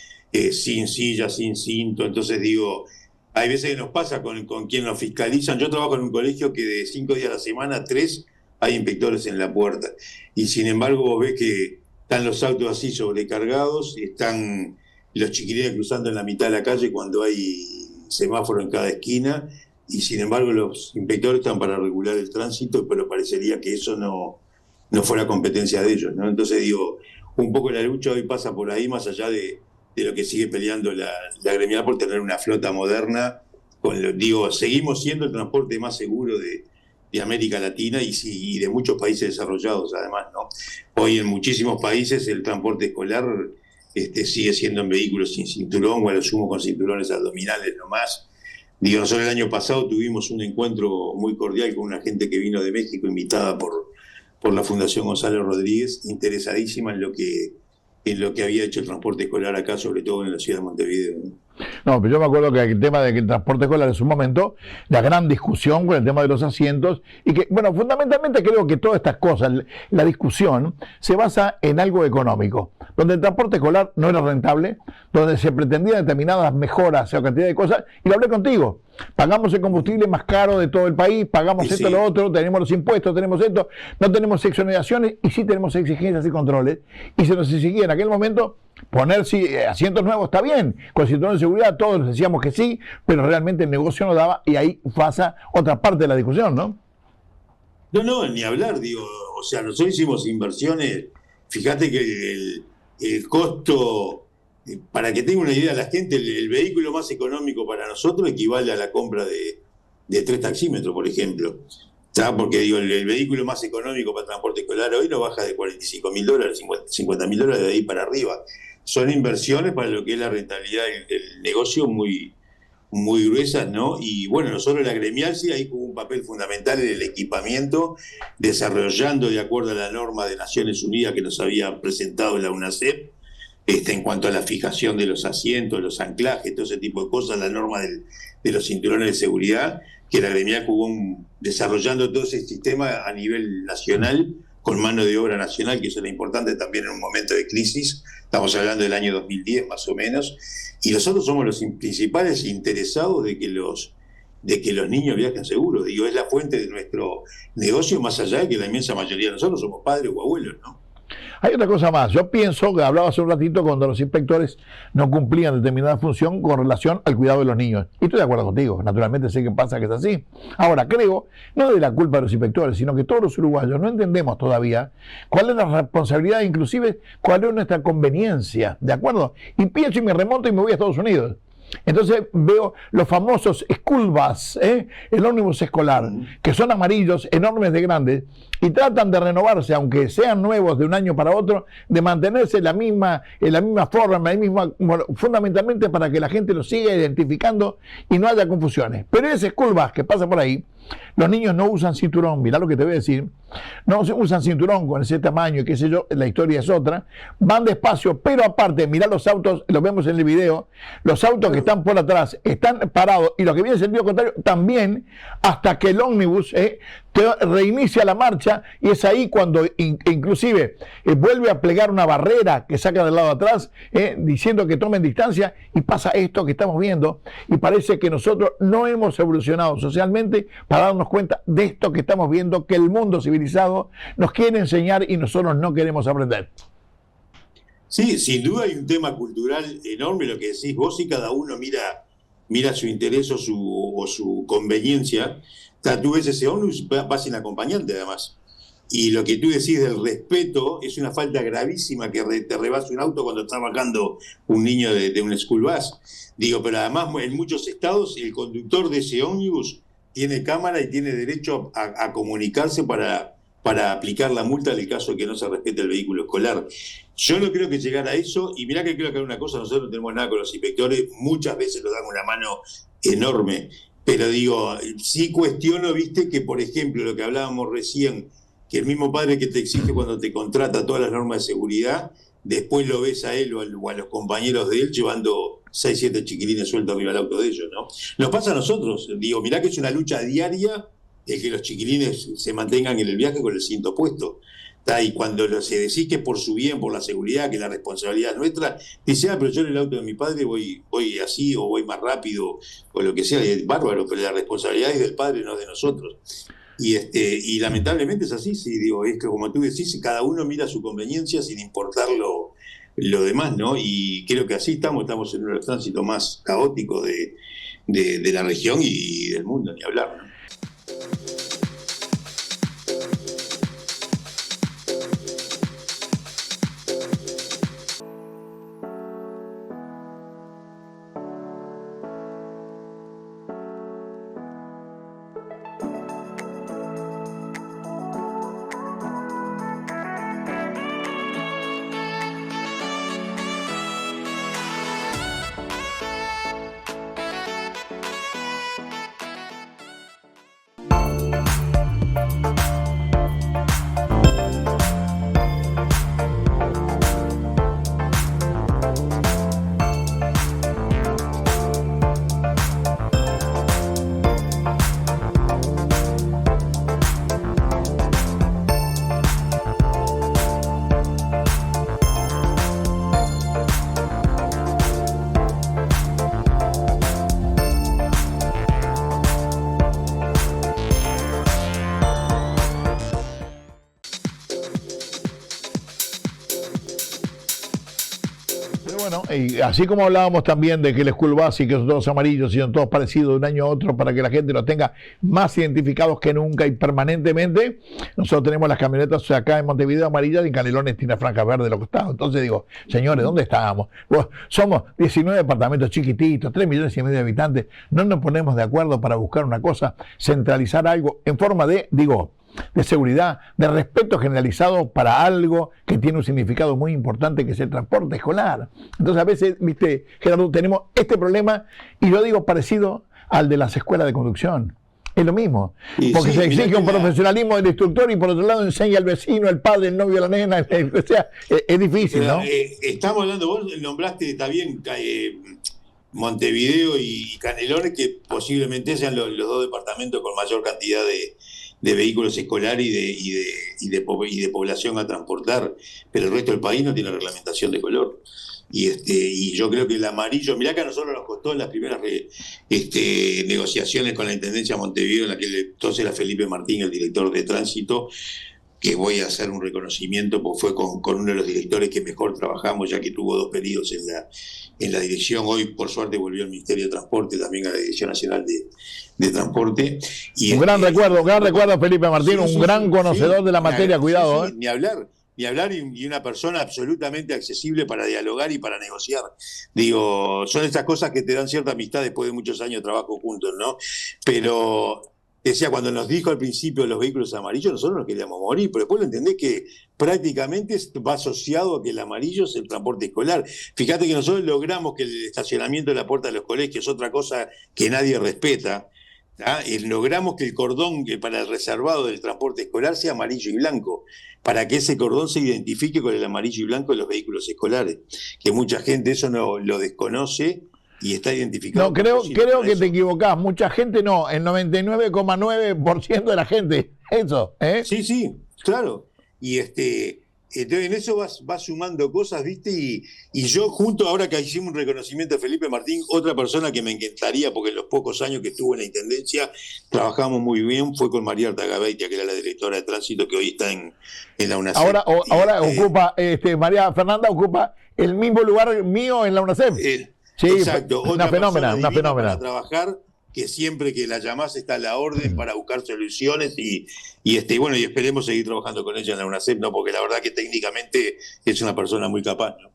sin silla, sin cinto. Entonces digo, hay veces que nos pasa con quien nos fiscalizan. Yo trabajo en un colegio que de 5 días a la semana, 3 hay inspectores en la puerta, y sin embargo vos ves que están los autos así sobrecargados, y están los chiquilines cruzando en la mitad de la calle cuando hay semáforo en cada esquina, y sin embargo los inspectores están para regular el tránsito, pero parecería que eso no fuera competencia de ellos, ¿no? Entonces digo, un poco la lucha hoy pasa por ahí, más allá de lo que sigue peleando la gremial por tener una flota moderna. Seguimos siendo el transporte más seguro de América Latina y de muchos países desarrollados, además, ¿no? Hoy en muchísimos países el transporte escolar sigue siendo en vehículos sin cinturón, o a lo sumo con cinturones abdominales nomás. Digo, nosotros el año pasado tuvimos un encuentro muy cordial con una gente que vino de México, invitada por la Fundación Gonzalo Rodríguez, interesadísima en lo que había hecho el transporte escolar acá, sobre todo en la ciudad de Montevideo, ¿no? No, pero yo me acuerdo que el tema del transporte escolar en su momento, la gran discusión con el tema de los asientos, y que, bueno, fundamentalmente creo que todas estas cosas, la discusión se basa en algo económico, donde el transporte escolar no era rentable, donde se pretendían determinadas mejoras o cantidad de cosas, y lo hablé contigo. Pagamos el combustible más caro de todo el país, pagamos esto, lo otro, tenemos los impuestos, tenemos esto, no tenemos exoneraciones y sí tenemos exigencias y controles, y se nos exigía en aquel momento poner asientos nuevos. Está bien, con cinturón de seguridad todos decíamos que sí, pero realmente el negocio no daba, y ahí pasa otra parte de la discusión, ¿no? No, ni hablar, digo, o sea, nosotros hicimos inversiones, fíjate que el costo para que tenga una idea la gente, el vehículo más económico para nosotros equivale a la compra de 3 taxímetros, por ejemplo. ¿Sabes? Porque digo, el vehículo más económico para transporte escolar hoy no baja de $45.000, $50.000 de ahí para arriba. Son inversiones para lo que es la rentabilidad del negocio muy, muy gruesas, ¿no? Y bueno, nosotros la gremial sí ahí jugó un papel fundamental en el equipamiento, desarrollando de acuerdo a la norma de Naciones Unidas que nos había presentado la UNACEP, en cuanto a la fijación de los asientos, los anclajes, todo ese tipo de cosas, la norma de los cinturones de seguridad, que la gremial jugó desarrollando todo ese sistema a nivel nacional, con mano de obra nacional, que eso era importante también en un momento de crisis. Estamos hablando del año 2010 más o menos, y nosotros somos los principales interesados de que los niños viajen seguros. Digo, es la fuente de nuestro negocio, más allá de que la inmensa mayoría de nosotros somos padres o abuelos, ¿no? Hay otra cosa más. Yo pienso que hablaba hace un ratito cuando los inspectores no cumplían determinada función con relación al cuidado de los niños. Y estoy de acuerdo contigo. Naturalmente sé que pasa que es así. Ahora, creo, no de la culpa de los inspectores, sino que todos los uruguayos no entendemos todavía cuál es la responsabilidad, inclusive cuál es nuestra conveniencia. ¿De acuerdo? Y pienso y me remonto y me voy a Estados Unidos. Entonces veo los famosos school bus, el ómnibus escolar, que son amarillos, enormes de grandes, y tratan de renovarse, aunque sean nuevos de un año para otro, de mantenerse en la misma forma, fundamentalmente para que la gente los siga identificando y no haya confusiones. Pero ese school bus que pasa por ahí, los niños no usan cinturón, mirá lo que te voy a decir, no usan cinturón con ese tamaño, qué sé yo, la historia es otra, van despacio, pero aparte, mirá los autos, lo vemos en el video, los autos que están por atrás están parados, y lo que viene en sentido contrario también, hasta que el ómnibus te reinicia la marcha, y es ahí cuando inclusive vuelve a plegar una barrera que saca del lado de atrás, diciendo que tomen distancia, y pasa esto que estamos viendo, y parece que nosotros no hemos evolucionado socialmente para darnos cuenta de esto que estamos viendo, que el mundo civilizado nos quiere enseñar y nosotros no queremos aprender. Sí, sin duda hay un tema cultural enorme, lo que decís vos, y cada uno mira su interés o su conveniencia. O sea, tú ves ese ómnibus, vas sin acompañante además. Y lo que tú decís del respeto es una falta gravísima que te rebase un auto cuando está bajando un niño de un school bus. Digo, pero además en muchos estados el conductor de ese ómnibus tiene cámara y tiene derecho a comunicarse para aplicar la multa en el caso de que no se respete el vehículo escolar. Yo no creo que llegar a eso, y mirá que creo que hay una cosa, nosotros no tenemos nada con los inspectores, muchas veces nos dan una mano enorme, pero digo, sí cuestiono, viste, que por ejemplo, lo que hablábamos recién, que el mismo padre que te exige cuando te contrata todas las normas de seguridad, después lo ves a él o a los compañeros de él llevando 6, 7 chiquilines sueltos arriba del auto de ellos, ¿no? Nos pasa a nosotros, digo, mirá que es una lucha diaria el que los chiquilines se mantengan en el viaje con el cinto puesto. Y cuando se decís que es por su bien, por la seguridad, que la responsabilidad es nuestra, dice, pero yo en el auto de mi padre voy así, o voy más rápido, o lo que sea, y es bárbaro, pero la responsabilidad es del padre, no de nosotros. Y lamentablemente es así, sí, digo, es que como tú decís, cada uno mira su conveniencia sin importar lo demás, ¿no? Y creo que así estamos en uno de los tránsitos más caóticos de la región y del mundo, ni hablar, ¿no? Bueno, y así como hablábamos también de que el School Bus y que son todos amarillos y son todos parecidos de un año a otro para que la gente los tenga más identificados que nunca y permanentemente, nosotros tenemos las camionetas acá en Montevideo amarillas y en Canelones tiene franjas verdes de los costados. Entonces digo, señores, ¿dónde estábamos? Pues, somos 19 departamentos chiquititos, 3,5 millones de habitantes, no nos ponemos de acuerdo para buscar una cosa, centralizar algo en forma de, de seguridad, de respeto generalizado para algo que tiene un significado muy importante, que es el transporte escolar. Entonces a veces, viste, Gerardo, tenemos este problema, y yo digo parecido al de las escuelas de conducción. Es lo mismo, porque se exige un profesionalismo del instructor y por otro lado enseña al vecino, al padre, el novio, la nena, o sea, es difícil, ¿no? Estamos hablando, vos nombraste, está bien, Montevideo y Canelones, que posiblemente sean los dos departamentos con mayor cantidad de vehículos escolares y de población a transportar, pero el resto del país no tiene reglamentación de color. Y yo creo que el amarillo, mirá que a nosotros nos costó en las primeras negociaciones con la Intendencia de Montevideo, en la que entonces era Felipe Martín, el director de tránsito, que voy a hacer un reconocimiento, pues fue con uno de los directores que mejor trabajamos, ya que tuvo 2 periodos en la dirección. Hoy, por suerte, volvió al Ministerio de Transporte, también a la Dirección Nacional de Transporte. Y un gran recuerdo Felipe Martín, un gran conocedor de la materia, cuidado. Ni hablar, y una persona absolutamente accesible para dialogar y para negociar. Digo, son estas cosas que te dan cierta amistad después de muchos años de trabajo juntos, ¿no? Pero decía, cuando nos dijo al principio de los vehículos amarillos, nosotros nos queríamos morir, pero después lo entendés que prácticamente va asociado a que el amarillo es el transporte escolar. Fíjate que nosotros logramos que el estacionamiento de la puerta de los colegios, otra cosa que nadie respeta, logramos que el cordón para el reservado del transporte escolar sea amarillo y blanco, para que ese cordón se identifique con el amarillo y blanco de los vehículos escolares, que mucha gente eso no lo desconoce y está identificado. No, creo que te equivocás. Mucha gente no, el 99,9% de la gente. Eso, ¿eh? Sí, claro. Y entonces en eso vas sumando cosas, ¿viste? Y yo junto, ahora que hicimos un reconocimiento a Felipe Martín, otra persona que me encantaría, porque en los pocos años que estuvo en la Intendencia trabajamos muy bien, fue con María Artagabeitia, que era la directora de tránsito, que hoy está en la UNACEP. Ahora ocupa, María Fernanda ocupa el mismo lugar mío en la UNACEP. Sí, exacto. Una fenómena. Para trabajar, que siempre que la llamás está a la orden para buscar soluciones y bueno, y esperemos seguir trabajando con ella en la UNACEP, ¿no? Porque la verdad que técnicamente es una persona muy capaz, ¿no?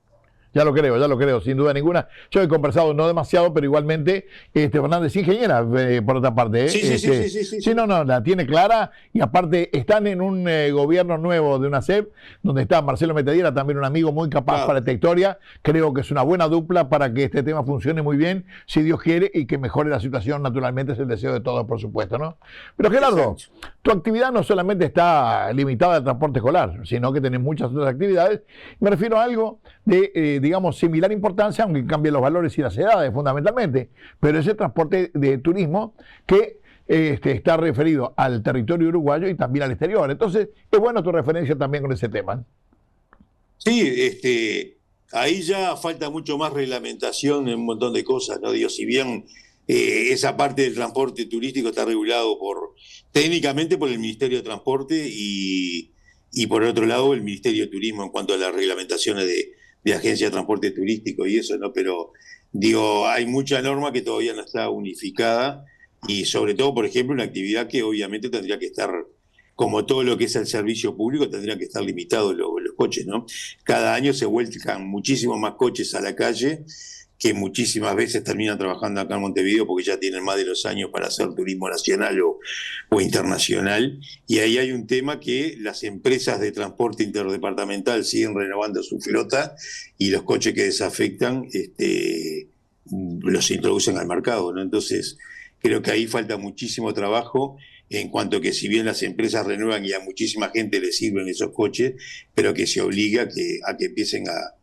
Ya lo creo, sin duda ninguna. Yo he conversado, no demasiado, pero igualmente, Fernández es ingeniera, por otra parte. Sí, no, la tiene clara, y aparte están en un gobierno nuevo de UNACEP, donde está Marcelo Metediera, también un amigo muy capaz para esta historia. Creo que es una buena dupla para que este tema funcione muy bien, si Dios quiere, y que mejore la situación, naturalmente es el deseo de todos, por supuesto, ¿no? Pero Gerardo, tu actividad no solamente está limitada al transporte escolar, sino que tenés muchas otras actividades. Me refiero a algo de, digamos, similar importancia, aunque cambien los valores y las edades fundamentalmente, pero ese transporte de turismo que está referido al territorio uruguayo y también al exterior. Entonces, es bueno tu referencia también con ese tema. Sí, ahí ya falta mucho más reglamentación en un montón de cosas, ¿no? Digo, si bien esa parte del transporte turístico está regulado técnicamente por el Ministerio de Transporte y por otro lado el Ministerio de Turismo en cuanto a las reglamentaciones de agencia de transporte turístico y eso, ¿no? Pero digo, hay mucha norma que todavía no está unificada y sobre todo, por ejemplo, una actividad que obviamente tendría que estar, como todo lo que es el servicio público, tendría que estar limitado los coches, ¿no? Cada año se vuelcan muchísimos más coches a la calle, que muchísimas veces terminan trabajando acá en Montevideo porque ya tienen más de los años para hacer turismo nacional o internacional. Y ahí hay un tema que las empresas de transporte interdepartamental siguen renovando su flota y los coches que desafectan los introducen al mercado, ¿no? Entonces, creo que ahí falta muchísimo trabajo en cuanto a que si bien las empresas renuevan y a muchísima gente le sirven esos coches, pero que se obliga a que empiecen a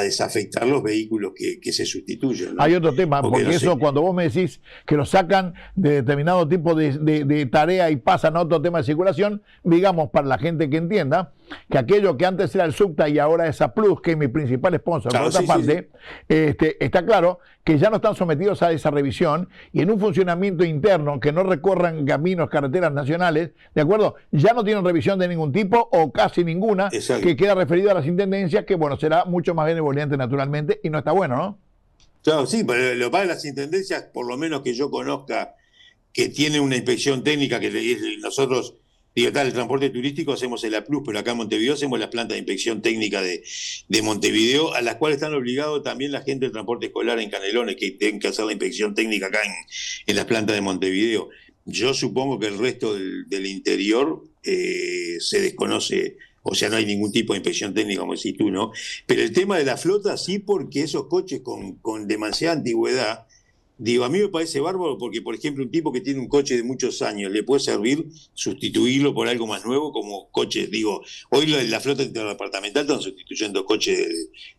desafectar los vehículos que se sustituyen, ¿no? Hay otro tema, porque eso cuando vos me decís que lo sacan de determinado tipo de tarea y pasan a otro tema de circulación, digamos, para la gente que entienda, que aquello que antes era el Subta y ahora es A Plus, que es mi principal sponsor, por otra parte, está claro que ya no están sometidos a esa revisión y en un funcionamiento interno que no recorran caminos, carreteras nacionales, ¿de acuerdo? Ya no tienen revisión de ningún tipo o casi ninguna. Exacto. Que queda referido a las intendencias, que bueno, será mucho más benevolente naturalmente y no está bueno, ¿no? Claro, sí, pero lo para las intendencias, por lo menos que yo conozca, que tiene una inspección técnica, que nosotros, digo, tal, el transporte turístico hacemos el A Plus, pero acá en Montevideo hacemos las plantas de inspección técnica de Montevideo, a las cuales están obligados también la gente del transporte escolar en Canelones, que tienen que hacer la inspección técnica acá en las plantas de Montevideo. Yo supongo que el resto del interior se desconoce. O sea, no hay ningún tipo de inspección técnica, como decís tú, ¿no? Pero el tema de la flota, sí, porque esos coches con demasiada antigüedad, digo, a mí me parece bárbaro porque, por ejemplo, un tipo que tiene un coche de muchos años, le puede servir sustituirlo por algo más nuevo, como coches, digo, hoy la flota interdepartamental están sustituyendo coches de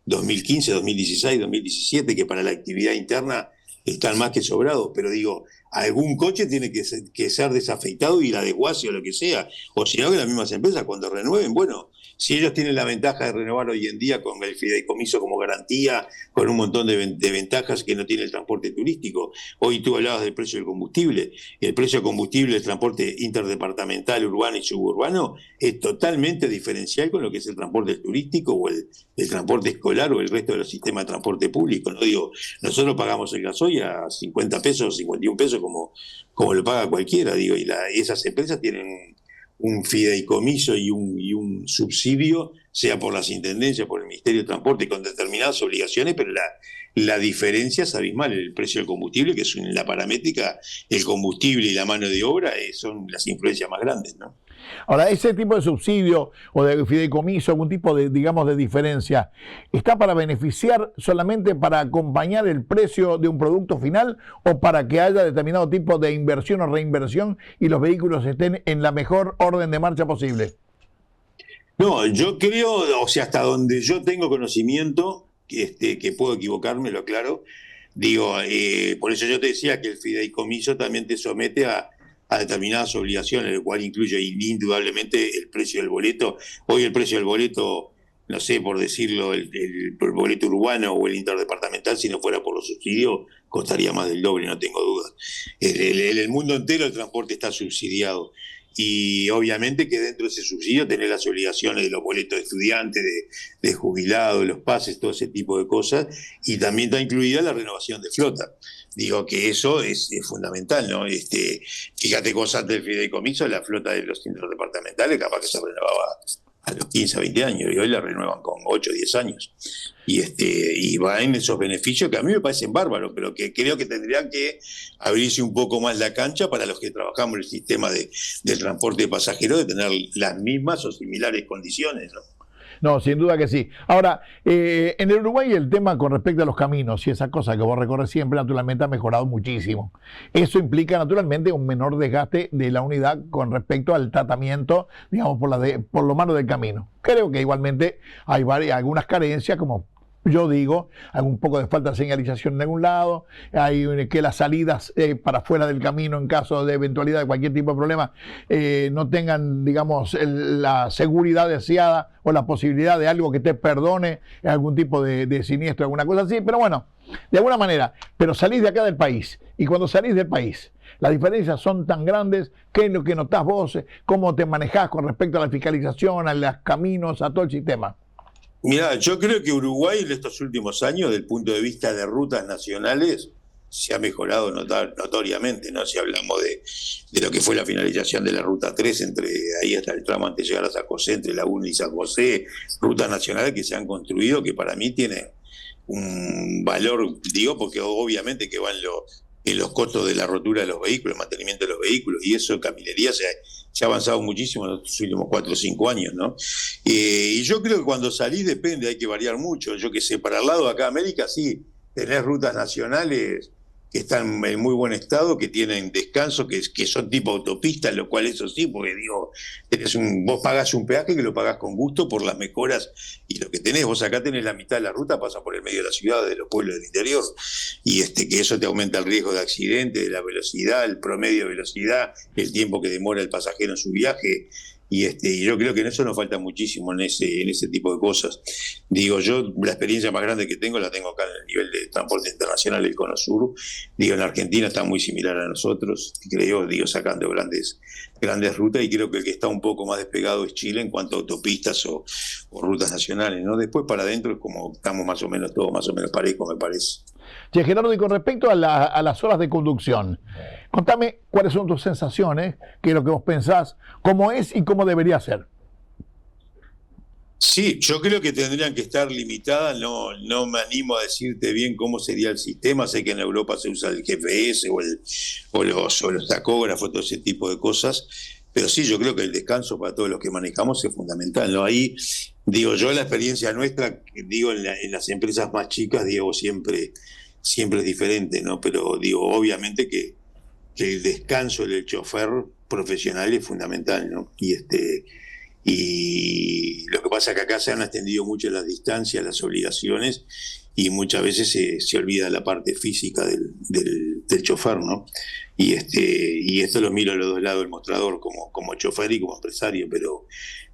2015, 2016, 2017, que para la actividad interna están más que sobrados, pero digo, algún coche tiene que ser desafeitado y la desguace o lo que sea, o si no, que las mismas empresas cuando renueven, bueno, si ellos tienen la ventaja de renovar hoy en día con el fideicomiso como garantía, con un montón de ventajas que no tiene el transporte turístico. Hoy tú hablabas del precio del combustible. El precio del combustible del transporte interdepartamental, urbano y suburbano es totalmente diferencial con lo que es el transporte turístico o el transporte escolar o el resto de los sistemas de transporte público. No digo, nosotros pagamos el gasoil a 50 pesos, 51 pesos como lo paga cualquiera, digo, y esas empresas tienen un fideicomiso y un subsidio, sea por las intendencias, por el Ministerio de Transporte, con determinadas obligaciones, pero la diferencia es abismal. El precio del combustible, que es la paramétrica, el combustible y la mano de obra son las influencias más grandes, ¿no? Ahora, ese tipo de subsidio o de fideicomiso, algún tipo de, digamos, de diferencia, ¿está para beneficiar solamente para acompañar el precio de un producto final o para que haya determinado tipo de inversión o reinversión y los vehículos estén en la mejor orden de marcha posible? No, yo creo, o sea, hasta donde yo tengo conocimiento, que puedo equivocarme, lo aclaro, digo, por eso yo te decía que el fideicomiso también te somete a determinadas obligaciones, lo cual incluye indudablemente el precio del boleto. Hoy el precio del boleto, no sé, por decirlo, el boleto urbano o el interdepartamental, si no fuera por los subsidios, costaría más del doble, no tengo dudas. En el mundo entero el transporte está subsidiado. Y obviamente que dentro de ese subsidio tenés las obligaciones de los boletos de estudiantes, de jubilados, los pases, todo ese tipo de cosas, y también está incluida la renovación de flota. Digo que eso es fundamental, ¿no? Fíjate cosas del fideicomiso, la flota de los interdepartamentales capaz que se renovaba a los 15 a 20 años, y hoy la renuevan con 8 o 10 años. Y va en esos beneficios que a mí me parecen bárbaros, pero que creo que tendrían que abrirse un poco más la cancha para los que trabajamos en el sistema del transporte de pasajeros, de tener las mismas o similares condiciones, ¿no? No, sin duda que sí. Ahora, en el Uruguay el tema con respecto a los caminos y esa cosa que vos recorres siempre, naturalmente ha mejorado muchísimo. Eso implica naturalmente un menor desgaste de la unidad con respecto al tratamiento, digamos, por lo malo del camino. Creo que igualmente hay algunas carencias, como yo digo, hay un poco de falta de señalización en algún lado, hay que las salidas para fuera del camino en caso de eventualidad de cualquier tipo de problema no tengan, digamos, la seguridad deseada o la posibilidad de algo que te perdone algún tipo de siniestro, alguna cosa así, pero bueno, de alguna manera, pero salís de acá del país y cuando salís del país las diferencias son tan grandes. ¿Qué es lo que notás vos? ¿Cómo te manejás con respecto a la fiscalización, a los caminos, a todo el sistema? Mirá, yo creo que Uruguay en estos últimos años, desde el punto de vista de rutas nacionales, se ha mejorado notoriamente, ¿no? Si hablamos de lo que fue la finalización de la Ruta 3, entre ahí hasta el tramo antes de llegar a San José, entre Laguna y San José, rutas nacionales que se han construido, que para mí tienen un valor, digo, porque obviamente que van en los costos de la rotura de los vehículos, el mantenimiento de los vehículos, y eso en Caminería se ha avanzado muchísimo en los últimos 4 o 5 años, ¿no? Y yo creo que cuando salís depende, hay que variar mucho. Yo que sé, para el lado de acá América sí, tenés rutas nacionales que están en muy buen estado, que tienen descanso, que son tipo autopistas, lo cual eso sí, porque digo, vos pagás un peaje que lo pagás con gusto por las mejoras y lo que tenés. Vos acá tenés la mitad de la ruta, pasa por el medio de la ciudad, de los pueblos del interior, y que eso te aumenta el riesgo de accidente, de la velocidad, el promedio de velocidad, el tiempo que demora el pasajero en su viaje, y yo creo que en eso nos falta muchísimo en ese tipo de cosas. Digo, yo la experiencia más grande que tengo la tengo acá en el nivel de transporte internacional, el Cono Sur. Digo, en Argentina está muy similar a nosotros, creo, digo, sacando grandes rutas, y creo que el que está un poco más despegado es Chile en cuanto a autopistas o rutas nacionales, ¿no? Después para adentro es como estamos más o menos todos más o menos parejos, me parece. Che, Gerardo, y con respecto a las horas de conducción, contame cuáles son tus sensaciones, qué es lo que vos pensás, cómo es y cómo debería ser. Sí, yo creo que tendrían que estar limitadas, no me animo a decirte bien cómo sería el sistema, sé que en Europa se usa el GPS o los tacógrafos, todo ese tipo de cosas, pero sí, yo creo que el descanso para todos los que manejamos es fundamental, ¿no? Ahí, digo, yo la experiencia nuestra, digo, en las empresas más chicas, digo, siempre es diferente, ¿no? Pero digo, obviamente que el descanso del chofer profesional es fundamental, ¿no? Y lo que pasa es que acá se han extendido mucho las distancias, las obligaciones, y muchas veces se olvida la parte física del chofer, ¿no? Y esto lo miro a los dos lados del mostrador, como chofer y como empresario,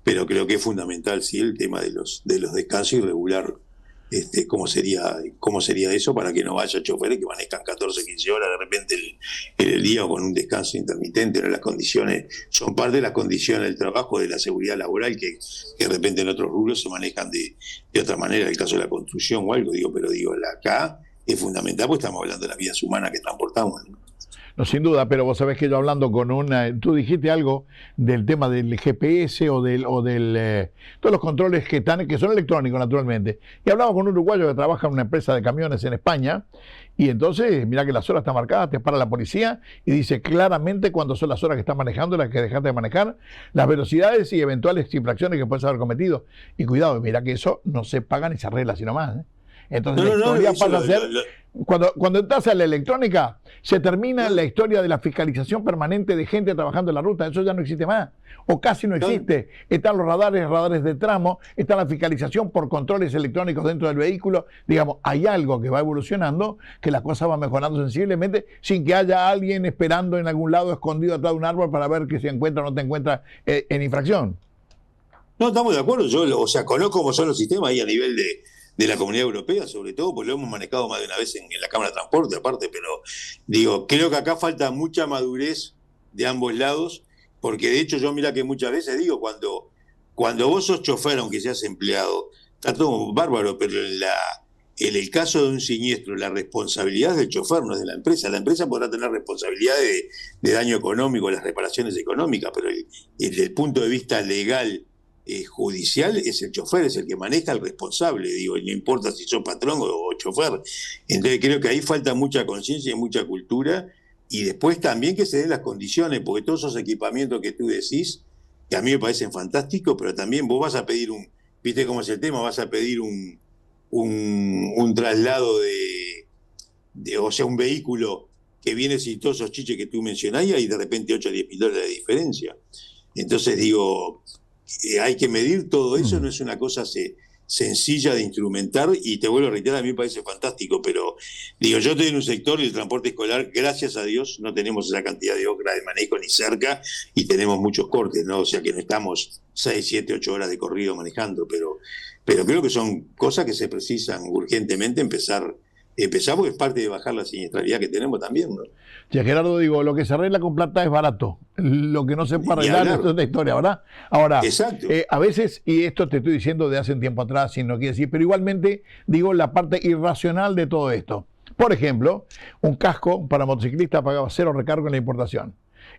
pero creo que es fundamental, sí, el tema de los descansos y regular cómo sería eso para que no haya choferes que manejan 14, 15 horas de repente en el día o con un descanso intermitente, ¿no? Las condiciones son parte de las condiciones del trabajo, de la seguridad laboral, que de repente en otros rubros se manejan de otra manera, el caso de la construcción o algo, pero acá es fundamental porque estamos hablando de las vidas humanas que transportamos, ¿no? No, sin duda, pero vos sabés que yo hablando con tú dijiste algo del tema del GPS o del todos los controles que son electrónicos, naturalmente. Y hablaba con un uruguayo que trabaja en una empresa de camiones en España, y entonces, mira que las horas están marcadas, te para la policía y dice claramente cuándo son las horas que estás manejando, las que dejaste de manejar, las velocidades y eventuales infracciones que puedes haber cometido. Y cuidado, mira que eso no se paga ni se arregla, sino más, ¿eh? Entonces la historia pasa a ser, cuando entras a la electrónica, se termina la historia de la fiscalización permanente de gente trabajando en la ruta. Eso ya no existe más, o casi no existe. Están los radares de tramo, está la fiscalización por controles electrónicos dentro del vehículo. Digamos, hay algo que va evolucionando, que la cosa va mejorando sensiblemente, sin que haya alguien esperando en algún lado escondido atrás de un árbol para ver que se encuentra o no te encuentra en infracción. No, estamos de acuerdo. Yo, conozco cómo son los sistemas ahí a nivel de la Comunidad Europea, sobre todo, porque lo hemos manejado más de una vez en la Cámara de Transporte, aparte, pero digo, creo que acá falta mucha madurez de ambos lados, porque de hecho yo mira que muchas veces digo, cuando vos sos chofer, aunque seas empleado, está todo bárbaro, pero en el caso de un siniestro, la responsabilidad es del chofer, no es de la empresa. La empresa podrá tener responsabilidad de daño económico, las reparaciones económicas, pero desde el punto de vista legal, judicial, es el chofer, es el que maneja, el responsable, digo, y no importa si sos patrón o chofer. Entonces creo que ahí falta mucha conciencia y mucha cultura, y después también que se den las condiciones, porque todos esos equipamientos que tú decís, que a mí me parecen fantásticos, pero también vos vas a pedir ¿viste cómo es el tema? Vas a pedir un traslado o sea, un vehículo que viene sin todos esos chiches que tú mencionás, y hay de repente 8 o 10 mil dólares de diferencia. Entonces digo, hay que medir todo eso, no es una cosa sencilla de instrumentar, y te vuelvo a reiterar, a mí me parece fantástico, pero digo, yo estoy en un sector, el transporte escolar, gracias a Dios, no tenemos esa cantidad de horas de manejo ni cerca, y tenemos muchos cortes, ¿no? O sea que no estamos 6, 7, 8 horas de corrido manejando, pero creo que son cosas que se precisan urgentemente empezar porque es parte de bajar la siniestralidad que tenemos también, ¿no? Ya, Gerardo, digo, lo que se arregla con plata es barato. Lo que no se puede arreglar es otra historia, ¿verdad? Ahora, a veces, y esto te estoy diciendo de hace un tiempo atrás, si no quiere decir, pero igualmente digo la parte irracional de todo esto. Por ejemplo, un casco para motociclista pagaba 0 recargo en la importación.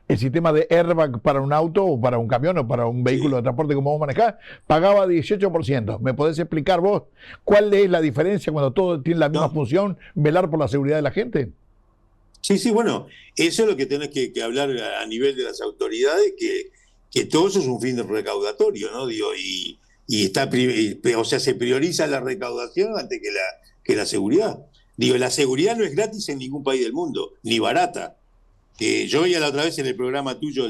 El sistema de airbag para un auto o para un camión o para un vehículo de transporte como vos manejás pagaba 18%. ¿Me podés explicar vos cuál es la diferencia cuando todo tiene la misma función, velar por la seguridad de la gente? Sí, bueno, eso es lo que tenés que hablar a nivel de las autoridades, que todo eso es un fin recaudatorio, ¿no? Digo, y o sea, se prioriza la recaudación antes que la seguridad. Digo, la seguridad no es gratis en ningún país del mundo, ni barata. Yo veía la otra vez en el programa tuyo,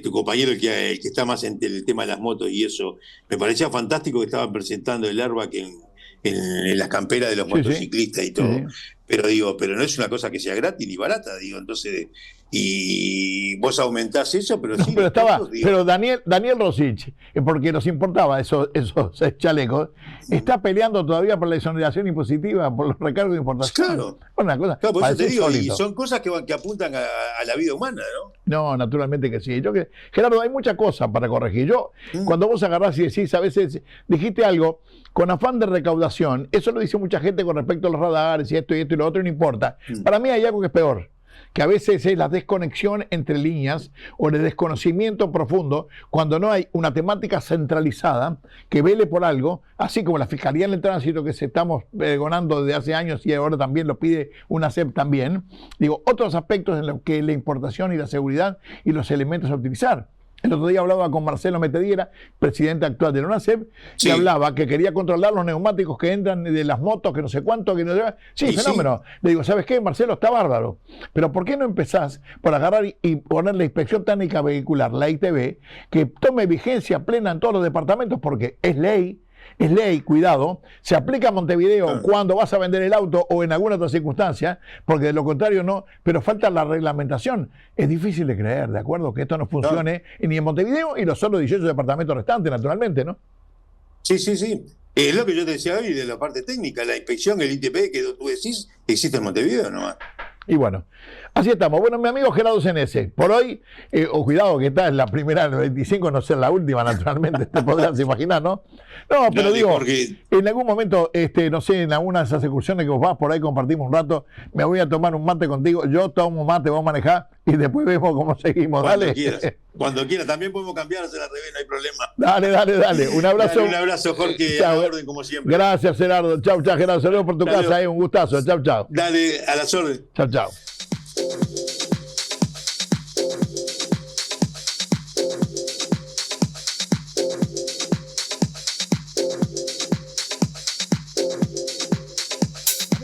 tu compañero, el que está más en el tema de las motos y eso, me parecía fantástico que estaban presentando el airbag en las camperas de los motociclistas y todo. Sí. Pero no es una cosa que sea gratis ni barata, digo. Entonces, y vos aumentás eso, pero No, sí. pero los estaba, costos, digo, pero Daniel Rosich, porque nos importaba esos chalecos, está peleando todavía por la exoneración impositiva, por los recargos de importación. Claro. Una cosa, claro, por eso te parece digo, y insólito. son cosas que apuntan a la vida humana, ¿no? No, naturalmente que sí. Gerardo, hay muchas cosas para corregir. Cuando vos agarrás y decís, a veces dijiste algo con afán de recaudación, eso lo dice mucha gente con respecto a los radares y esto y lo otro, no importa. Para mí hay algo que es peor, que a veces es la desconexión entre líneas o el desconocimiento profundo cuando no hay una temática centralizada que vele por algo, así como la Fiscalía en el Tránsito que se estamos pregonando desde hace años y ahora también lo pide una SEP también. Digo, otros aspectos en los que la importación y la seguridad y los elementos a utilizar. El otro día hablaba con Marcelo Metediera, presidente actual de la UNACEP, Sí. y hablaba que quería controlar los neumáticos que entran de las motos, que no sé cuánto, que no sé. Sí, Y fenómeno. Le digo, ¿sabes qué, Marcelo? Está bárbaro. Pero ¿por qué no empezás por agarrar y poner la Inspección Técnica Vehicular, la ITV, que tome vigencia plena en todos los departamentos? Porque es ley, cuidado, se aplica a Montevideo cuando vas a vender el auto o en alguna otra circunstancia, porque de lo contrario no, pero falta la reglamentación. Es difícil de creer, ¿de acuerdo? Que esto no funcione ni en Montevideo y los otros 18 departamentos restantes, naturalmente, ¿no? Sí, sí, sí. Es lo que yo te decía hoy de la parte técnica, la inspección, el ITP que tú decís, existe en Montevideo nomás. Y bueno, así estamos. Bueno, mi amigo Gerardo Senese, por hoy, cuidado que esta es la primera del 25, no ser la última, naturalmente, te podrás imaginar, ¿no? No, pero Dale, digo, porque... en algún momento, no sé, en alguna de esas excursiones que vos vas por ahí, compartimos un rato, me voy a tomar un mate contigo, yo tomo un mate, vos manejás, y después vemos cómo seguimos. Cuando Dale. quieras, cuando quieras. También podemos cambiarse la revés, no hay problema. Dale. Un abrazo. Dale, un abrazo, Jorge, a la orden, como siempre. Gracias, Gerardo. Chau, Gerardo. Saludos por tu Dale. casa, un gustazo. Chau. Dale, a las órdenes. Chau.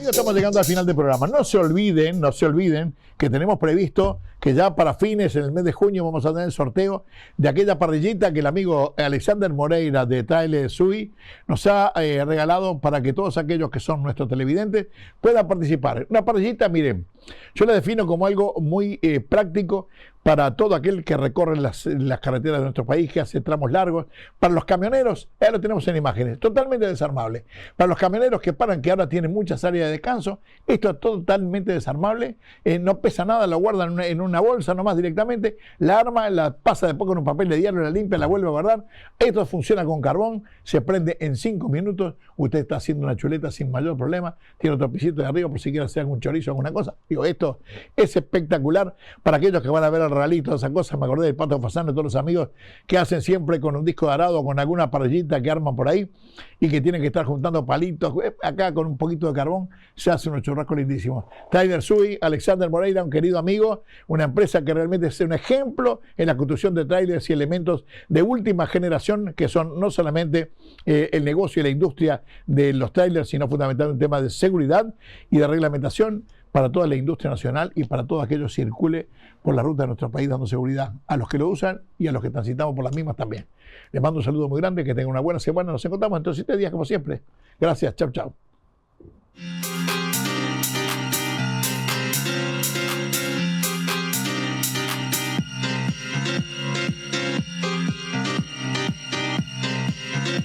Estamos llegando al final del programa. No se olviden que tenemos previsto que ya para fines, en el mes de junio, vamos a tener el sorteo de aquella parrillita que el amigo Alexander Moreira de Trailer Sui nos ha regalado para que todos aquellos que son nuestros televidentes puedan participar. Una parrillita, miren, yo la defino como algo muy práctico para todo aquel que recorre las carreteras de nuestro país, que hace tramos largos. Para los camioneros, ya lo tenemos en imágenes, totalmente desarmable. Para los camioneros que paran, que ahora tienen muchas áreas de descanso, esto es totalmente desarmable, no pesa nada, lo guardan en una bolsa nomás directamente, la arma, la pasa después con un papel de diario, la limpia, la vuelve a guardar. Esto funciona con carbón, se prende en 5 minutos, usted está haciendo una chuleta sin mayor problema, tiene otro pisito de arriba por si quiere hacer algún chorizo o alguna cosa. Digo, esto es espectacular para aquellos que van a ver el rally, todas esas cosas. Me acordé del Pato Fasano y todos los amigos que hacen siempre con un disco de arado o con alguna parrillita que arman por ahí y que tienen que estar juntando palitos. Acá con un poquito de carbón se hace unos churrascos lindísimos. Trailer Sui, Alexander Moreira, un querido amigo, una empresa que realmente es un ejemplo en la construcción de trailers y elementos de última generación, que son no solamente el negocio y la industria de los trailers, sino fundamentalmente un tema de seguridad y de reglamentación para toda la industria nacional y para todo aquello que circule por la ruta de nuestro país, dando seguridad a los que lo usan y a los que transitamos por las mismas también. Les mando un saludo muy grande, que tengan una buena semana. Nos encontramos en 7 días como siempre. Gracias, chau.